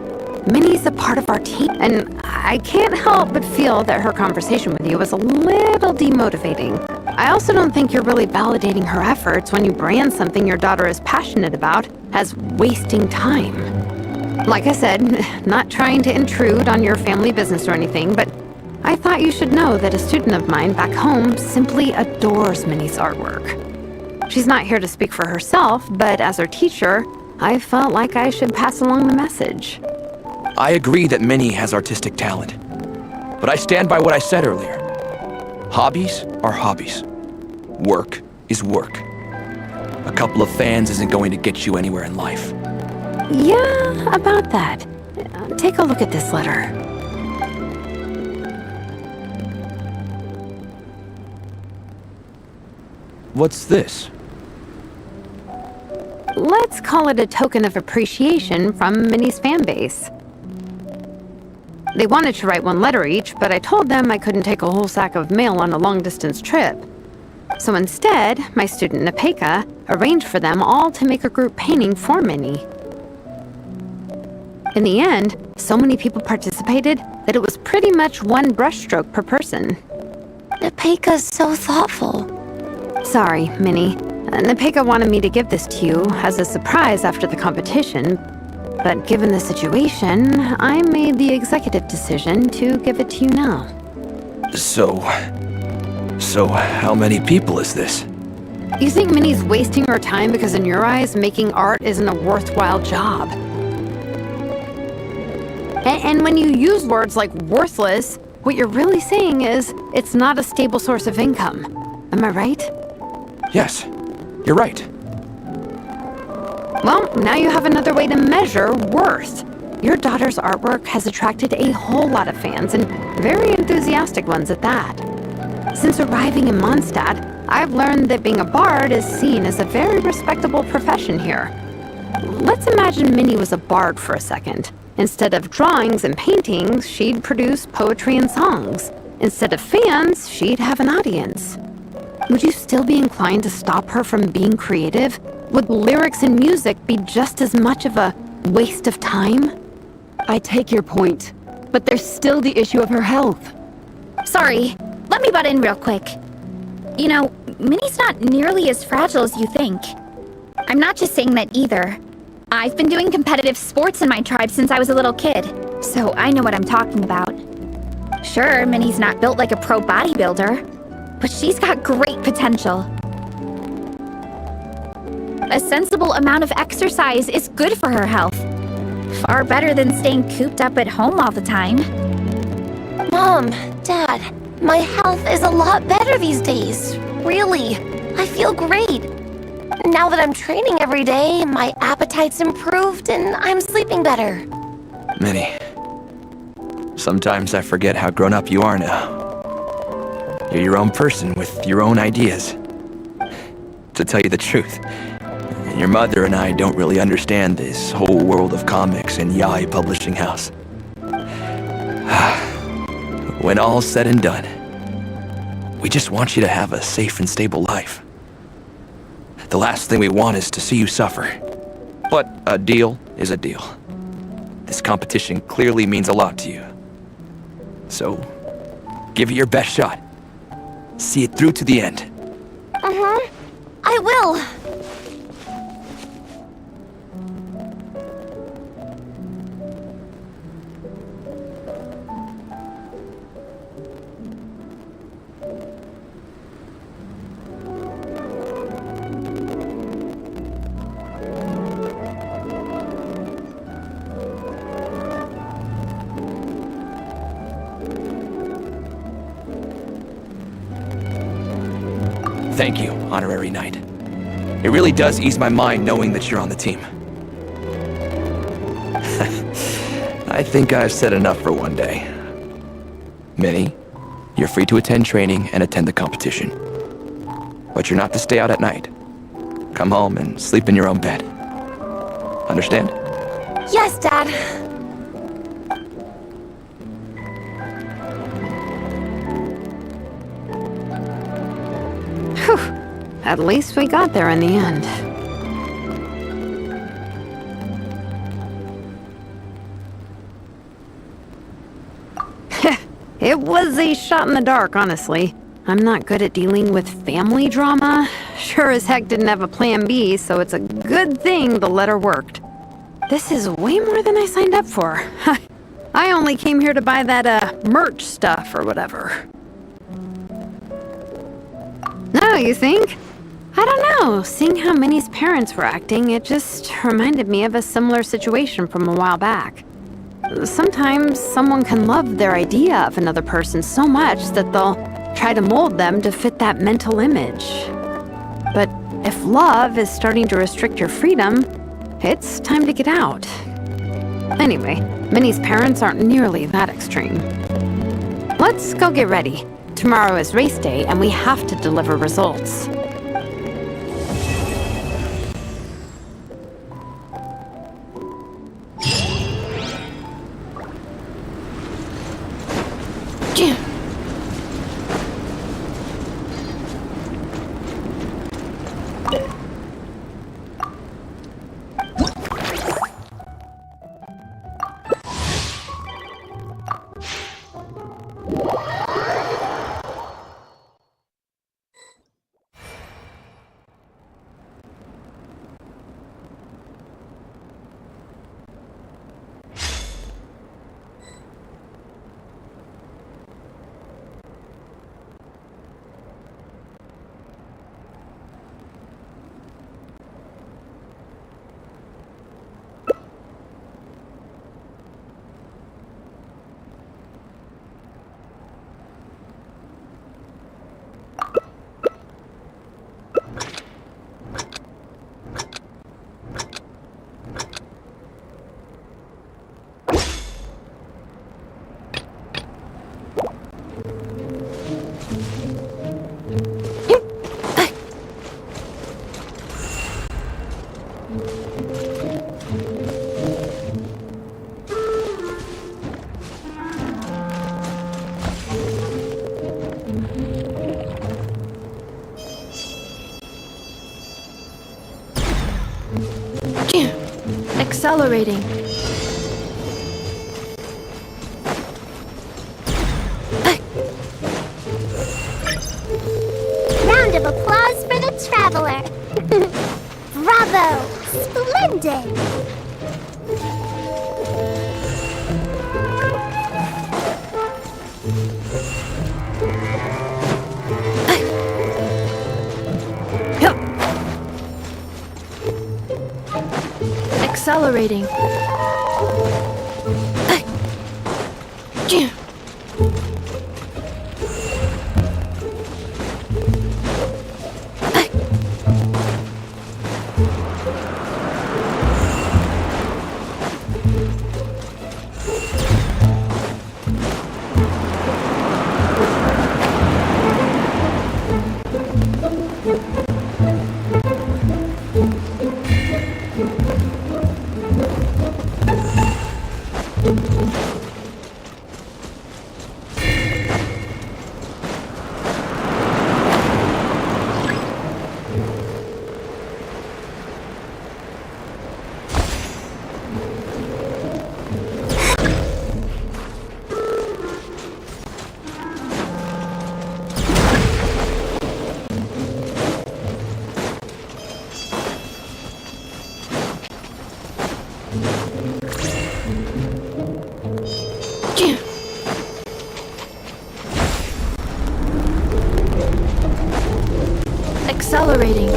Minnie's a part of our team, and I can't help but feel that her conversation with you was a little demotivating. I also don't think you're really validating her efforts when you brand something your daughter is passionate about as wasting time. Like I said, not trying to intrude on your family business or anything, but I thought you should know that a student of mine back home simply adores Minnie's artwork. She's not here to speak for herself, but as her teacher, I felt like I should pass along the message. I agree that Minnie has artistic talent. But I stand by what I said earlier. Hobbies are hobbies. Work is work. A couple of fans isn't going to get you anywhere in life. Yeah, about that. Take a look at this letter. What's this? Let's call it a token of appreciation from Minnie's fan base. They wanted to write one letter each, but I told them I couldn't take a whole sack of mail on a long-distance trip. So instead, my student Nepeka arranged for them all to make a group painting for Minnie. In the end, so many people participated that it was pretty much one brushstroke per person. Nepeka's so thoughtful. Sorry, Minnie. Nepeka wanted me to give this to you as a surprise after the competition, but given the situation, I made the executive decision to give it to you now. So how many people is this? You think Minnie's wasting her time because in your eyes, making art isn't a worthwhile job? And when you use words like worthless, what you're really saying is it's not a stable source of income. Am I right? Yes, you're right. Well, now you have another way to measure worth. Your daughter's artwork has attracted a whole lot of fans, and very enthusiastic ones at that. Since arriving in Mondstadt, I've learned that being a bard is seen as a very respectable profession here. Let's imagine Minnie was a bard for a second. Instead of drawings and paintings, she'd produce poetry and songs. Instead of fans, she'd have an audience. Would you still be inclined to stop her from being creative? Would lyrics and music be just as much of a waste of time? I take your point, but there's still the issue of her health. Sorry, let me butt in real quick. You know, Minnie's not nearly as fragile as you think. I'm not just saying that either. I've been doing competitive sports in my tribe since I was a little kid, so I know what I'm talking about. Sure, Minnie's not built like a pro bodybuilder, but she's got great potential. A sensible amount of exercise is good for her health. Far better than staying cooped up at home all the time. Mom, Dad, my health is a lot better these days. Really, I feel great. Now that I'm training every day, my appetite's improved and I'm sleeping better. Minnie, sometimes I forget how grown up you are now. You're your own person with your own ideas. To tell you the truth, your mother and I don't really understand this whole world of comics and Yaoi Publishing House. when all's said and done, we just want you to have a safe and stable life. The last thing we want is to see you suffer. But a deal is a deal. This competition clearly means a lot to you. So, give it your best shot. See it through to the end. I will. Thank you, Honorary Knight. It really does ease my mind knowing that you're on the team. I think I've said enough for one day. Minnie, you're free to attend training and attend the competition. But you're not to stay out at night. Come home and sleep in your own bed. Understand? Yes, Dad. At least we got there in the end. It was a shot in the dark, honestly. I'm not good at dealing with family drama. Sure as heck didn't have a plan B, so it's a good thing the letter worked. This is way more than I signed up for. I only came here to buy that, merch stuff or whatever. No, you think? I don't know. Seeing how Minnie's parents were acting, it just reminded me of a similar situation from a while back. Sometimes someone can love their idea of another person so much that they'll try to mold them to fit that mental image. But if love is starting to restrict your freedom, it's time to get out. Anyway, Minnie's parents aren't nearly that extreme. Let's go get ready. Tomorrow is race day, and we have to deliver results. Accelerating. Round of applause for the traveler. Bravo! Splendid! Accelerating. Accelerating.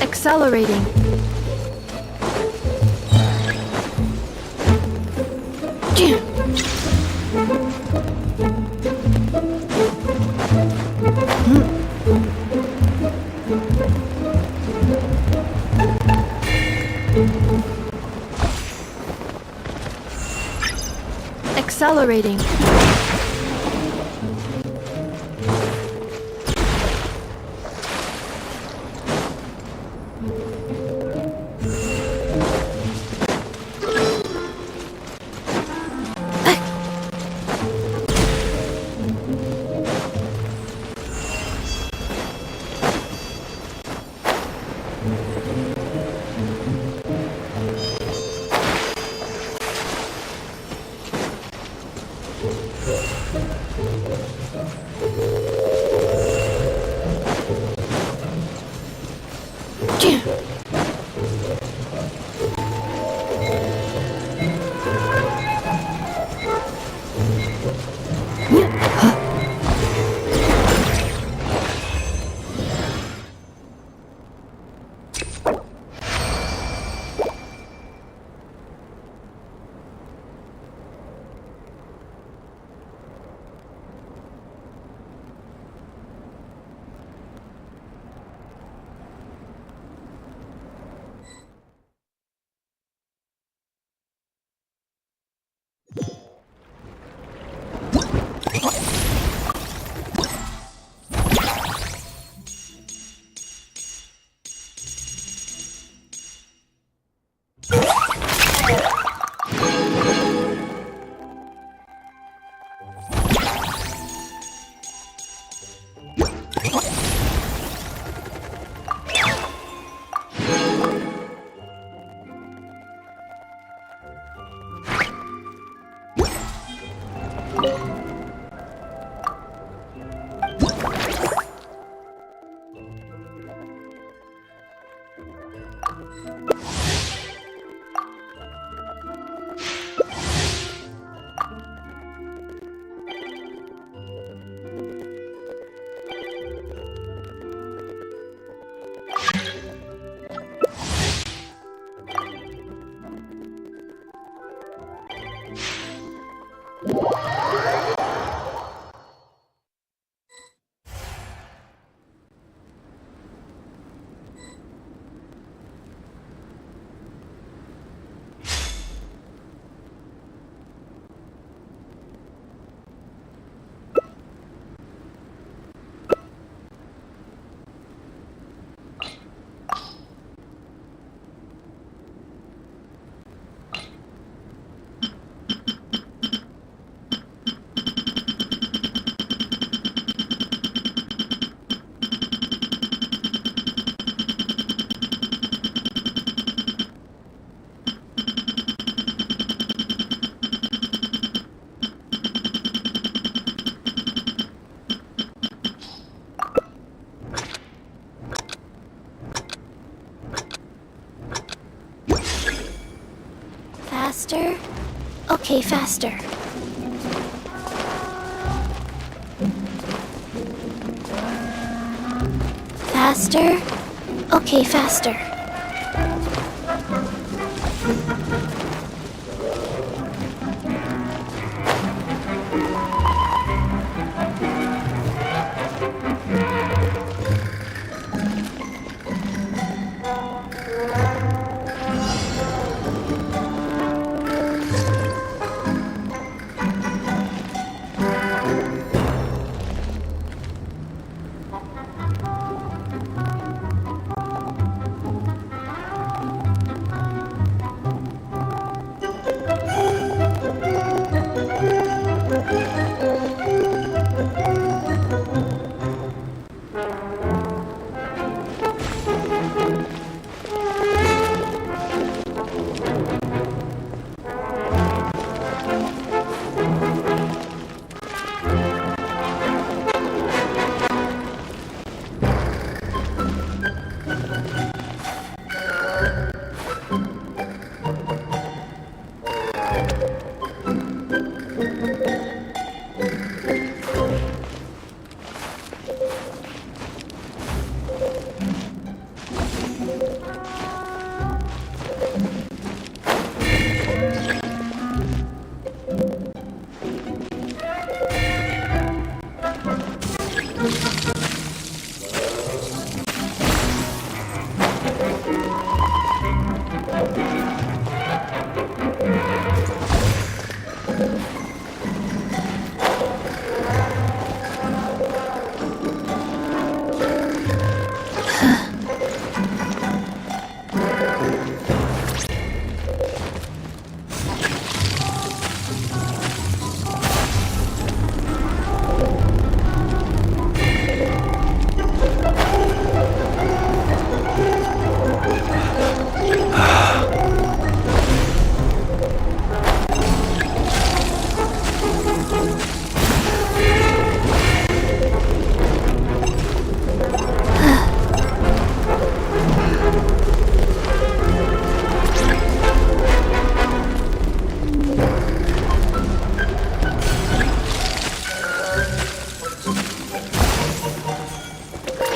Accelerating. Accelerating. Faster? Okay, faster. Faster? Okay, faster.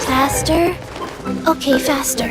Faster? Okay, faster.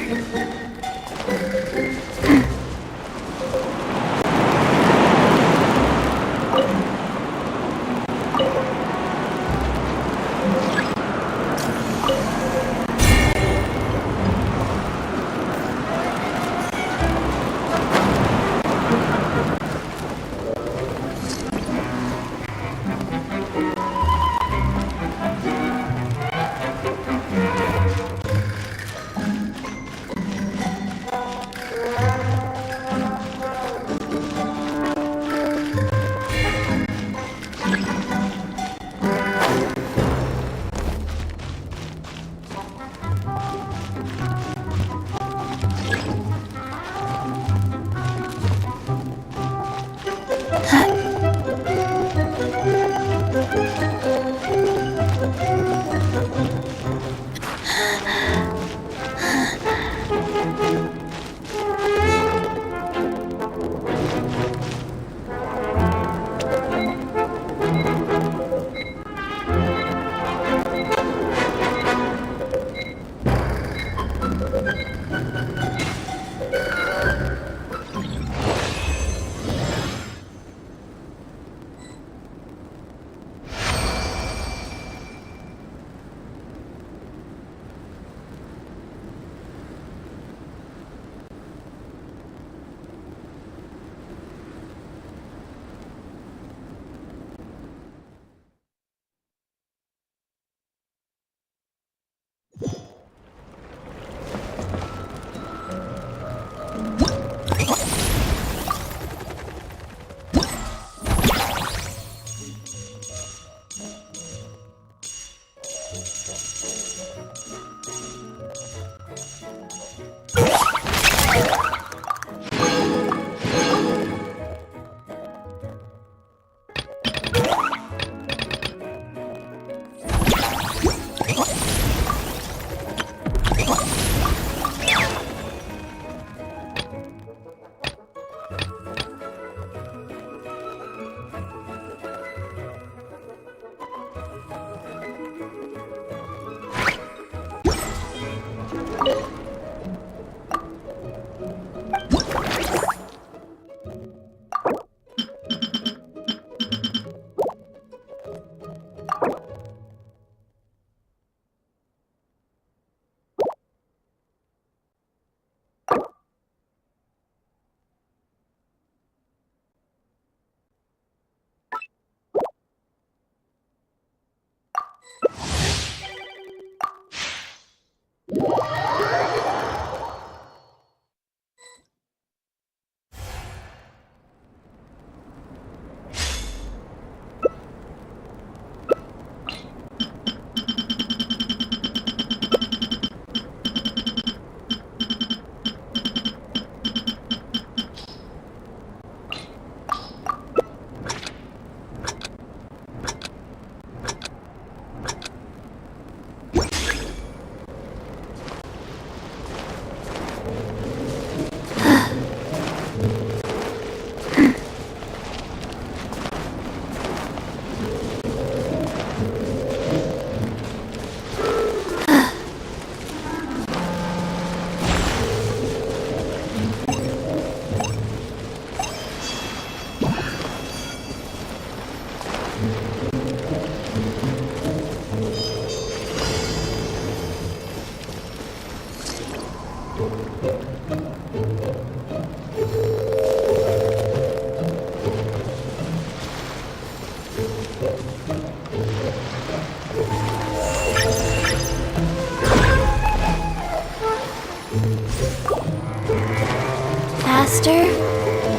Faster?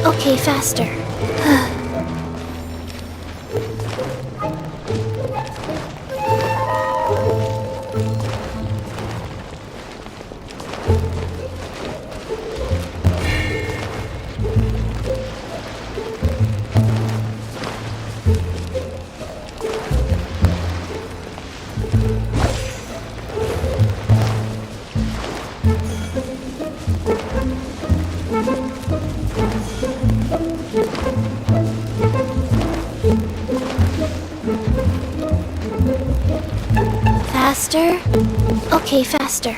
Okay, faster. Faster? Okay, faster.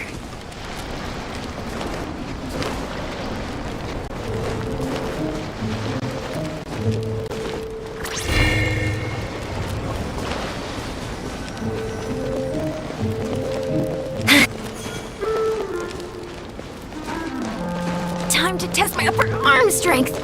Time to test my upper arm strength.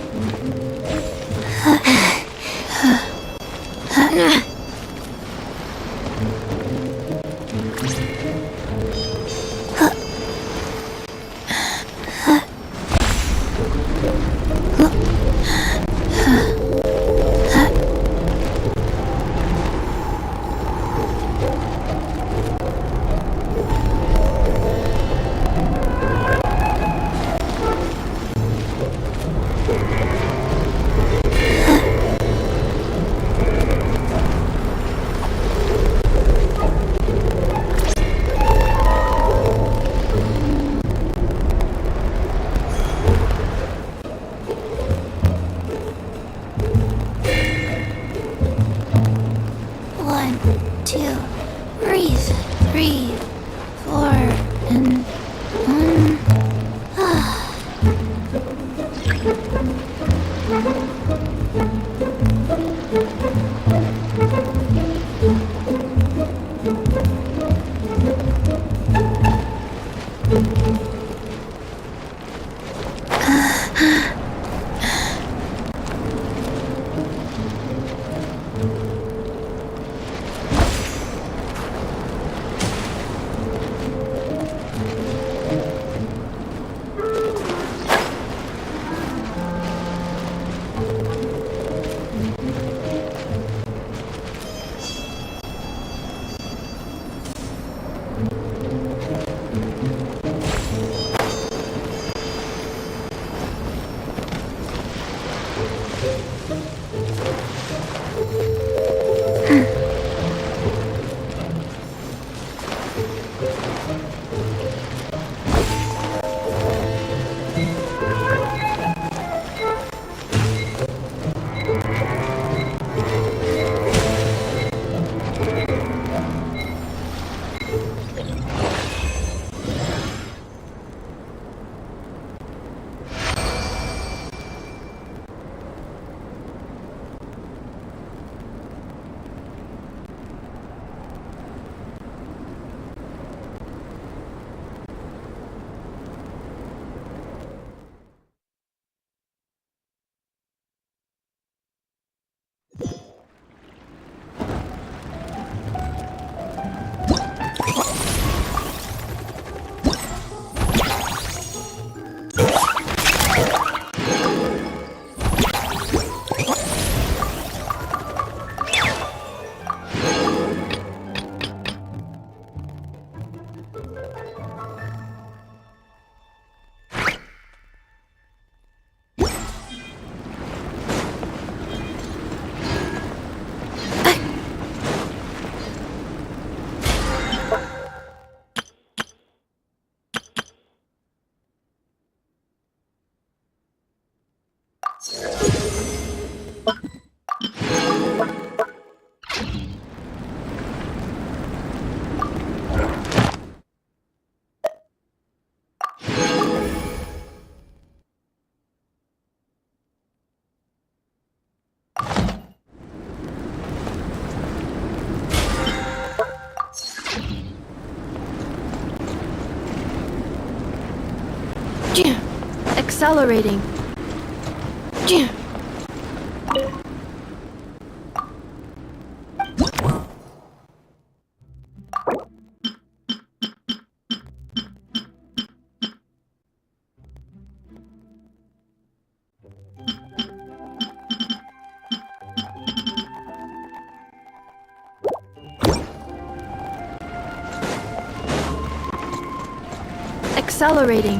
Accelerating. Accelerating.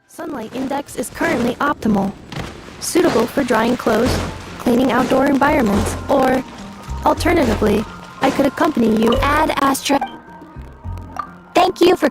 Sunlight index is currently optimal, suitable for drying clothes, cleaning outdoor environments, or, alternatively, I could accompany you. Add Astra. Thank you for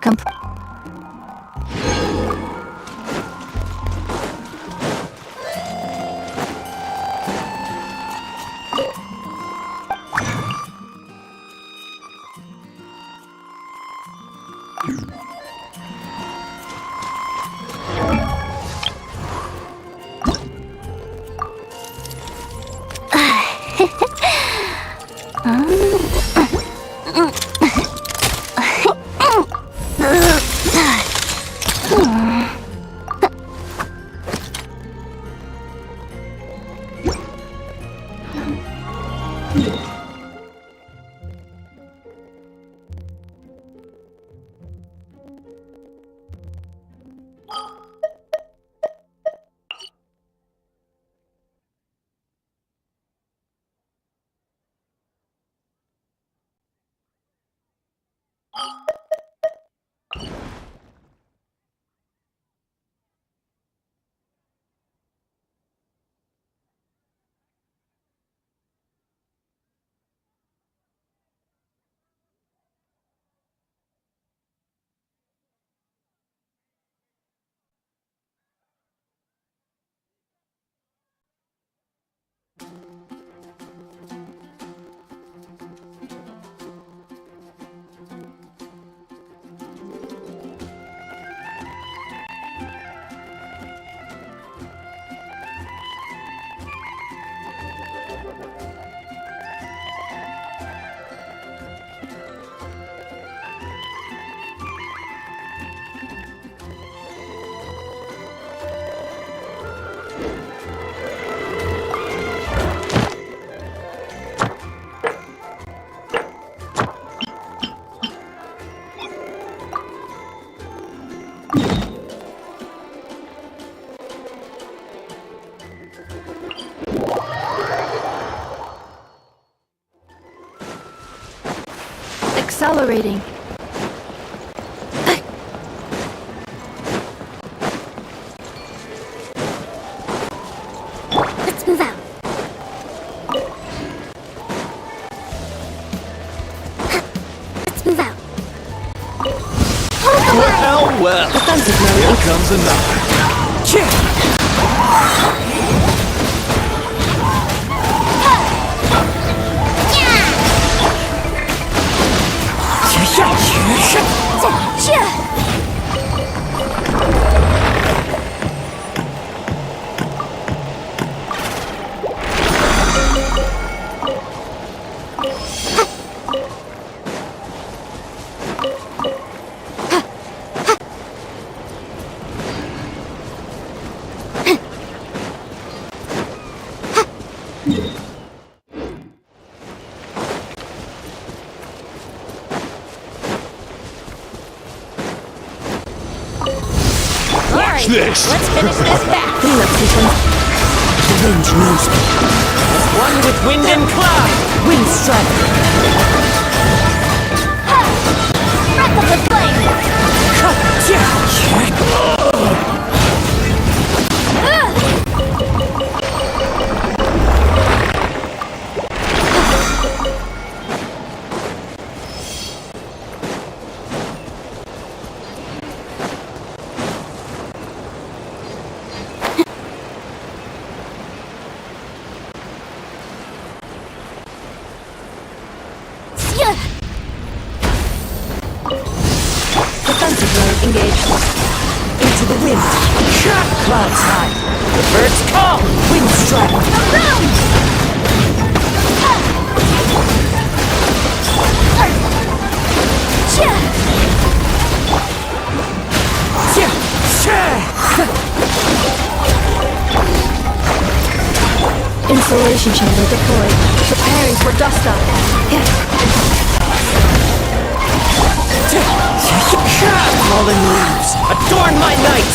Accelerating. Let's move out. Let's move out. Well, well. Here comes another. Watch this! Let's finish this back! The wind knows me. As one with wind and cloud! Wind strike! Breath of the flame! engage. Into the wind. Clouds high. The birds call. Wind strike. Insulation chamber deployed. Preparing for dust up. Fallen leaves. Adorn my night.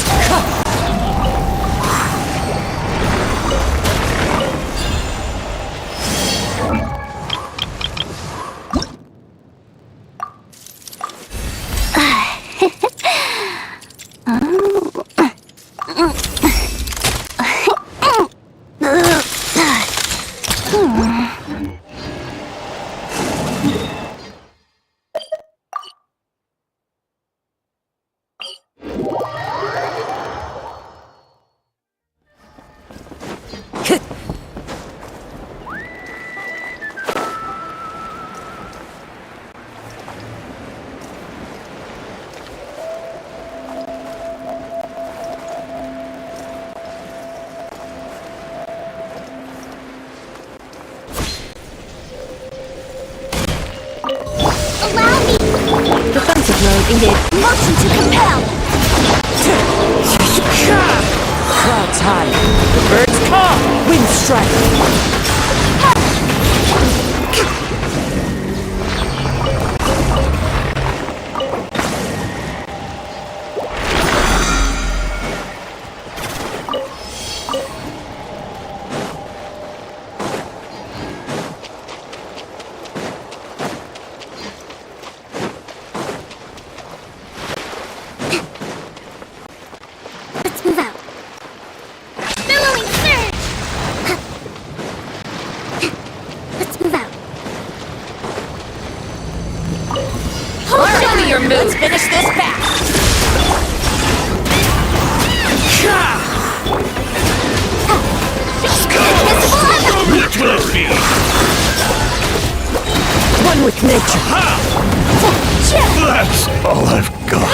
Defensive mode engaged. Motion to compel. Clouds high. The birds call. Wind strike. Let's move out. Billowing surge. Let's move out. Learn your moves. Let's finish this pass. One with nature. That's all I've got.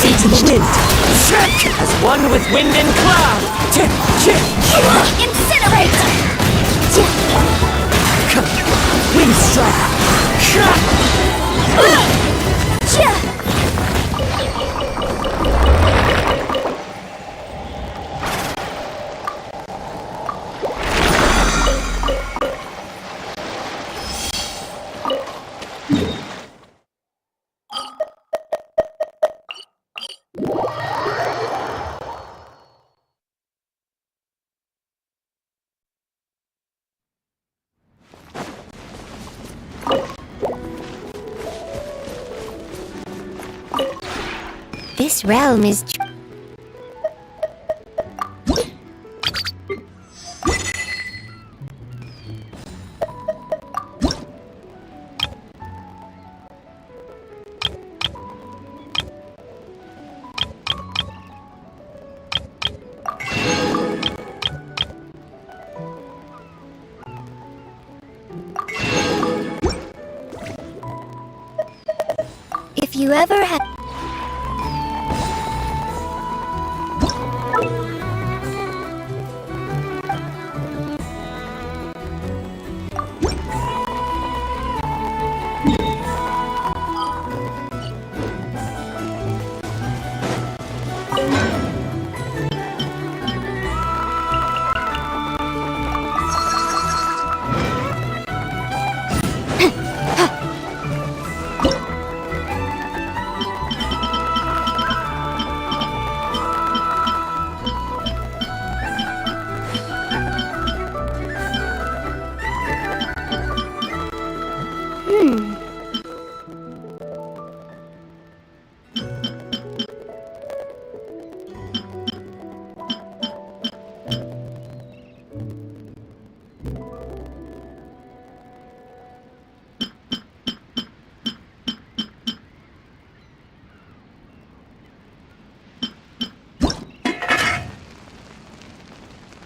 Into the wind. As one with wind and cloud. Incinerate! Wind strike. This realm is... If you ever had...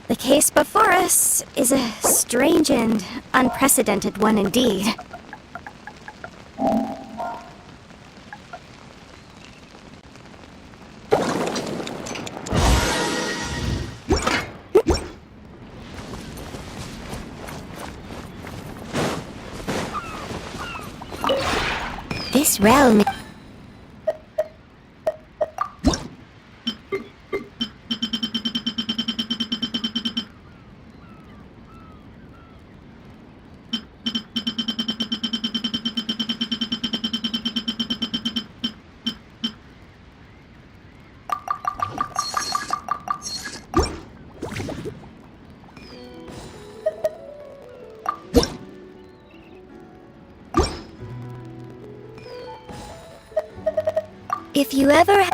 The case before us is a strange and unprecedented one indeed. This realm... If you ever...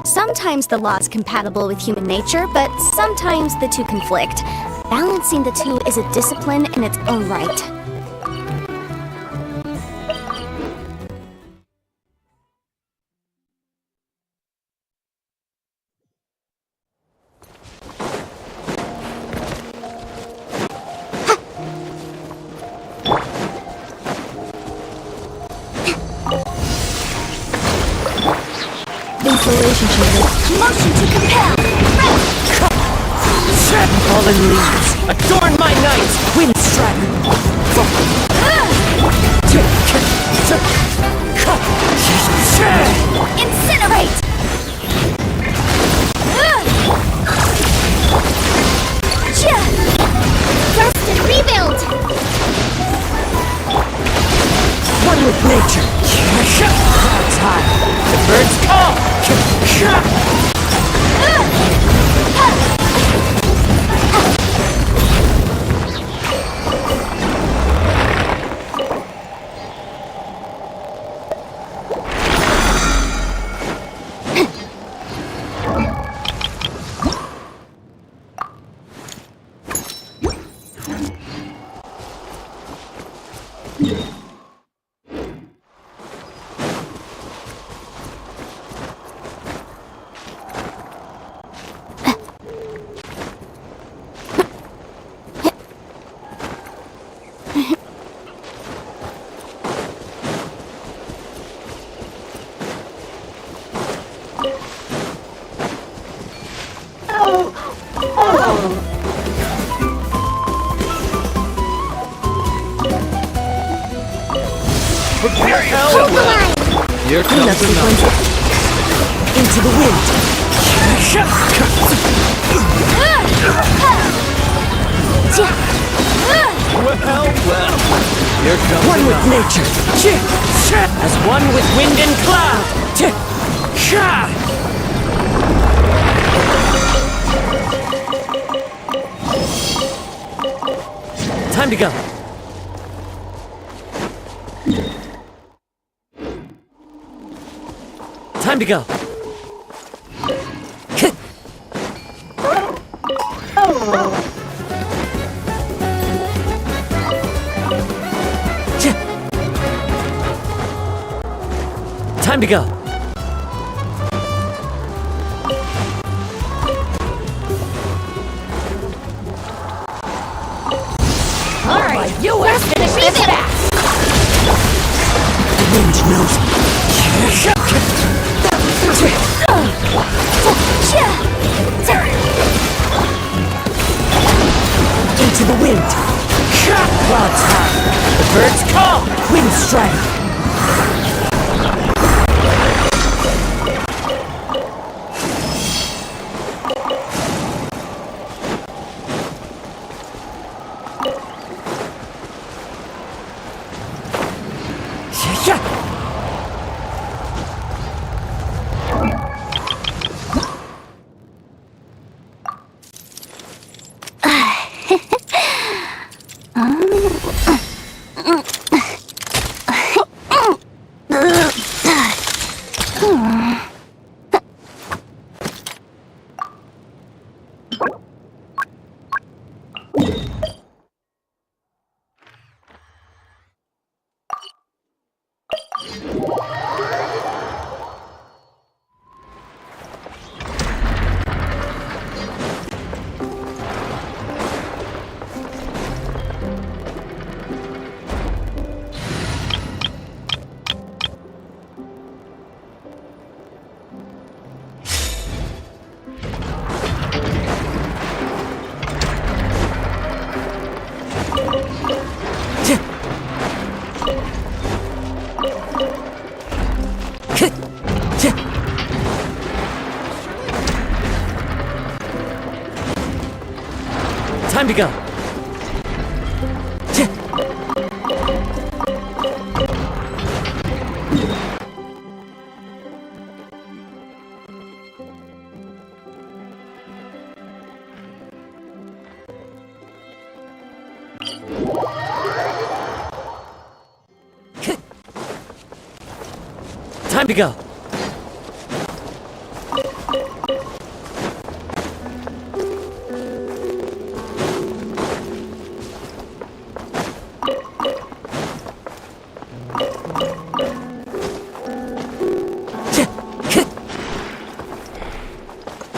Sometimes the law is compatible with human nature, but sometimes the two conflict. Balancing the two is a discipline in its own right. Insulation chamber. Motion to compel! Fallen leaves, adorn my night! Wind strider! Incinerate! Dust and rebuild! One with nature! Clouds high! The birds call! Prepare yourself! Here comes the night. Into the wind! Well, here comes one with nature. As one with wind and cloud. Time to go. Time to go. Time to go. All right, you let's finish this back. The wind knows me. Into the wind. Wild time. The birds call. Wind strike. Time to go. Time to go.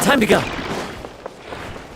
Time to go.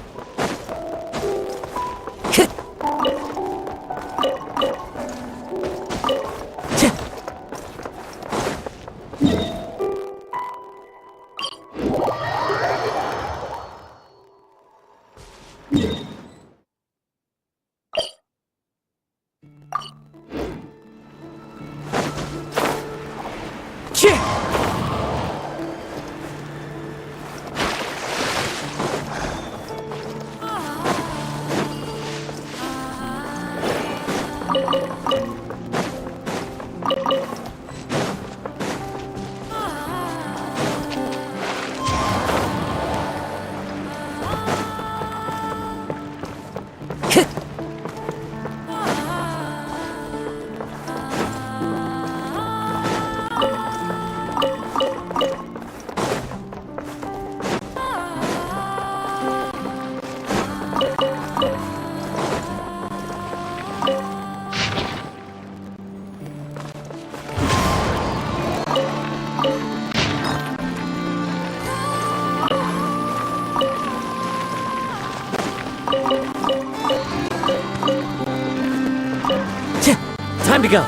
Time to go.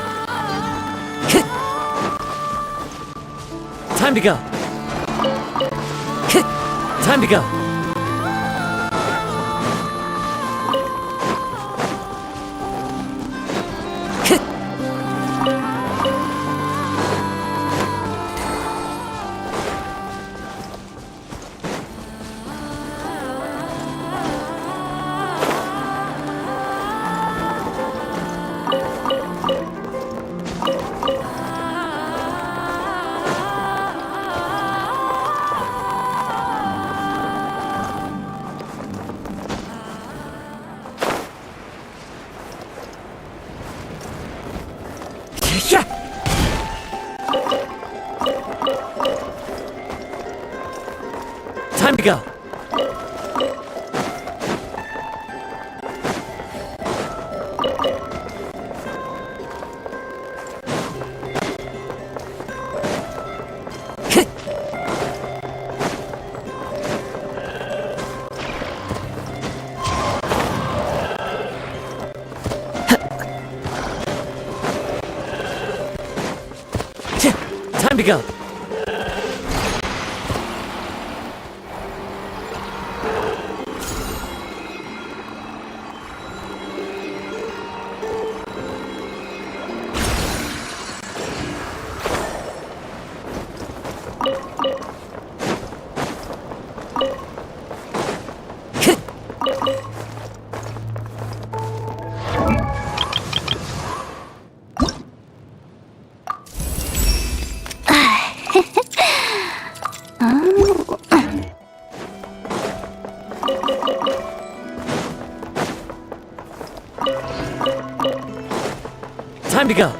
Time to go. Time to go. to go. Time to go. Time to go.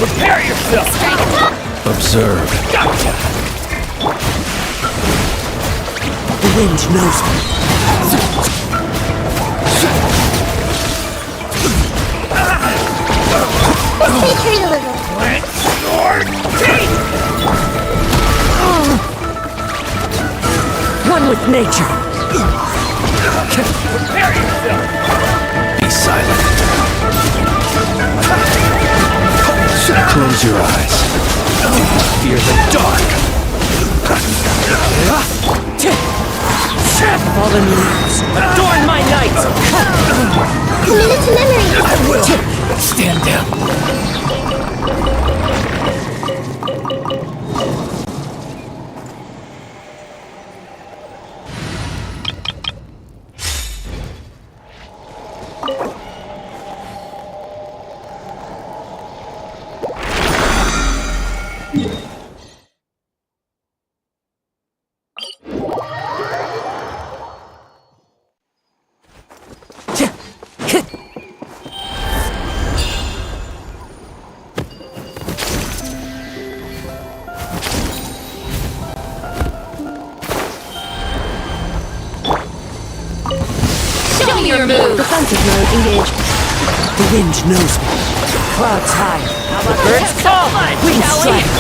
Prepare yourself! Observe. Gotcha! The wind knows me. Retreat a little. Let your teeth! One with nature. Prepare yourself! Be silent. Close your eyes. Fear the dark. Fallen leaves, adorn my night! Commit it to memory. I will. Stand down. Your move. Defensive mode engaged. The wind knows me. Clouds high. Birds call. Wind strike.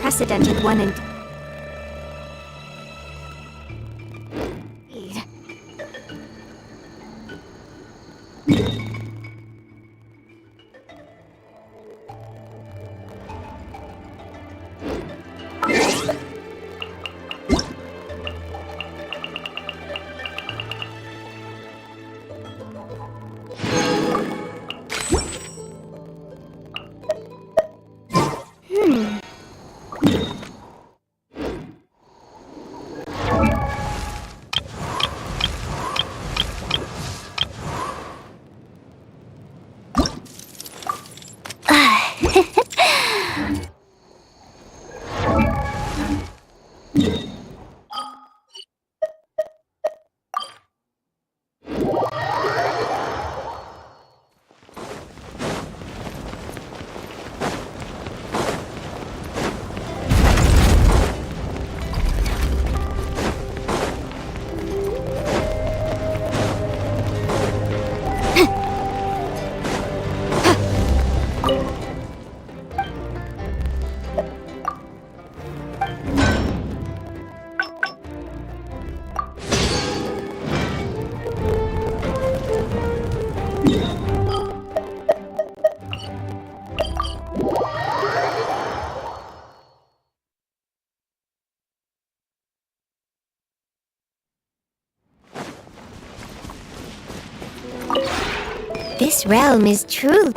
unprecedented one indeed. This realm is true.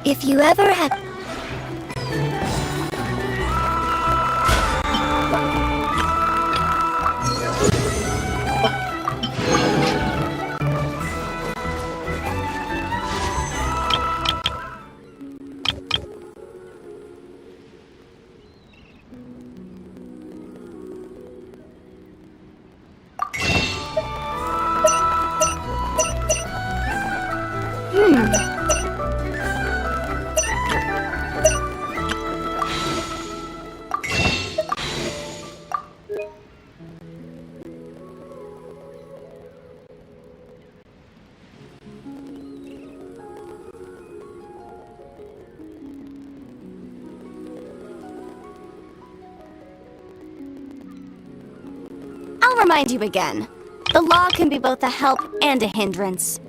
If you ever have... I'll remind you again. The law can be both a help and a hindrance.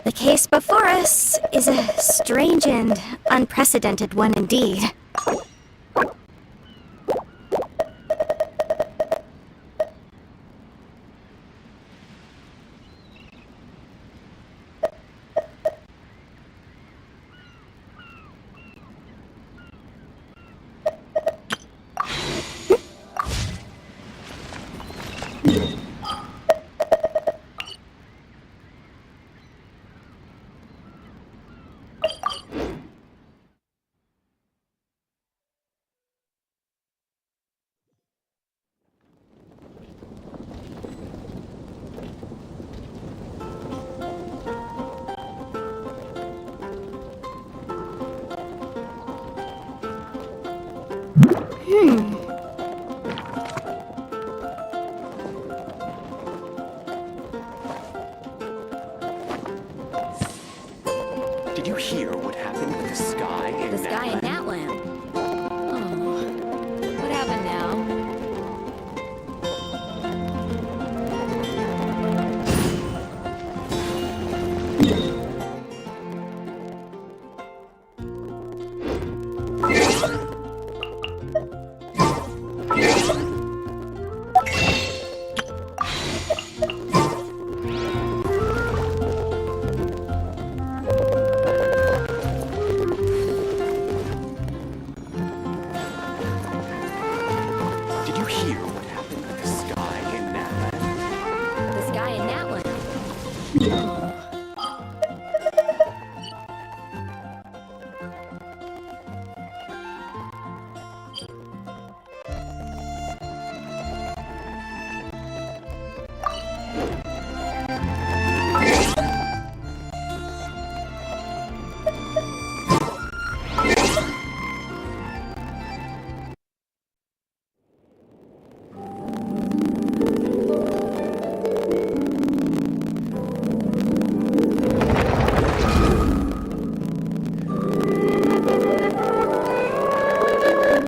The case before us is a strange and unprecedented one indeed. Did you hear what happened with the sky in The sky in Natland. Oh, what happened now? Did you hear what happened with the sky in Natland? The sky in Natland.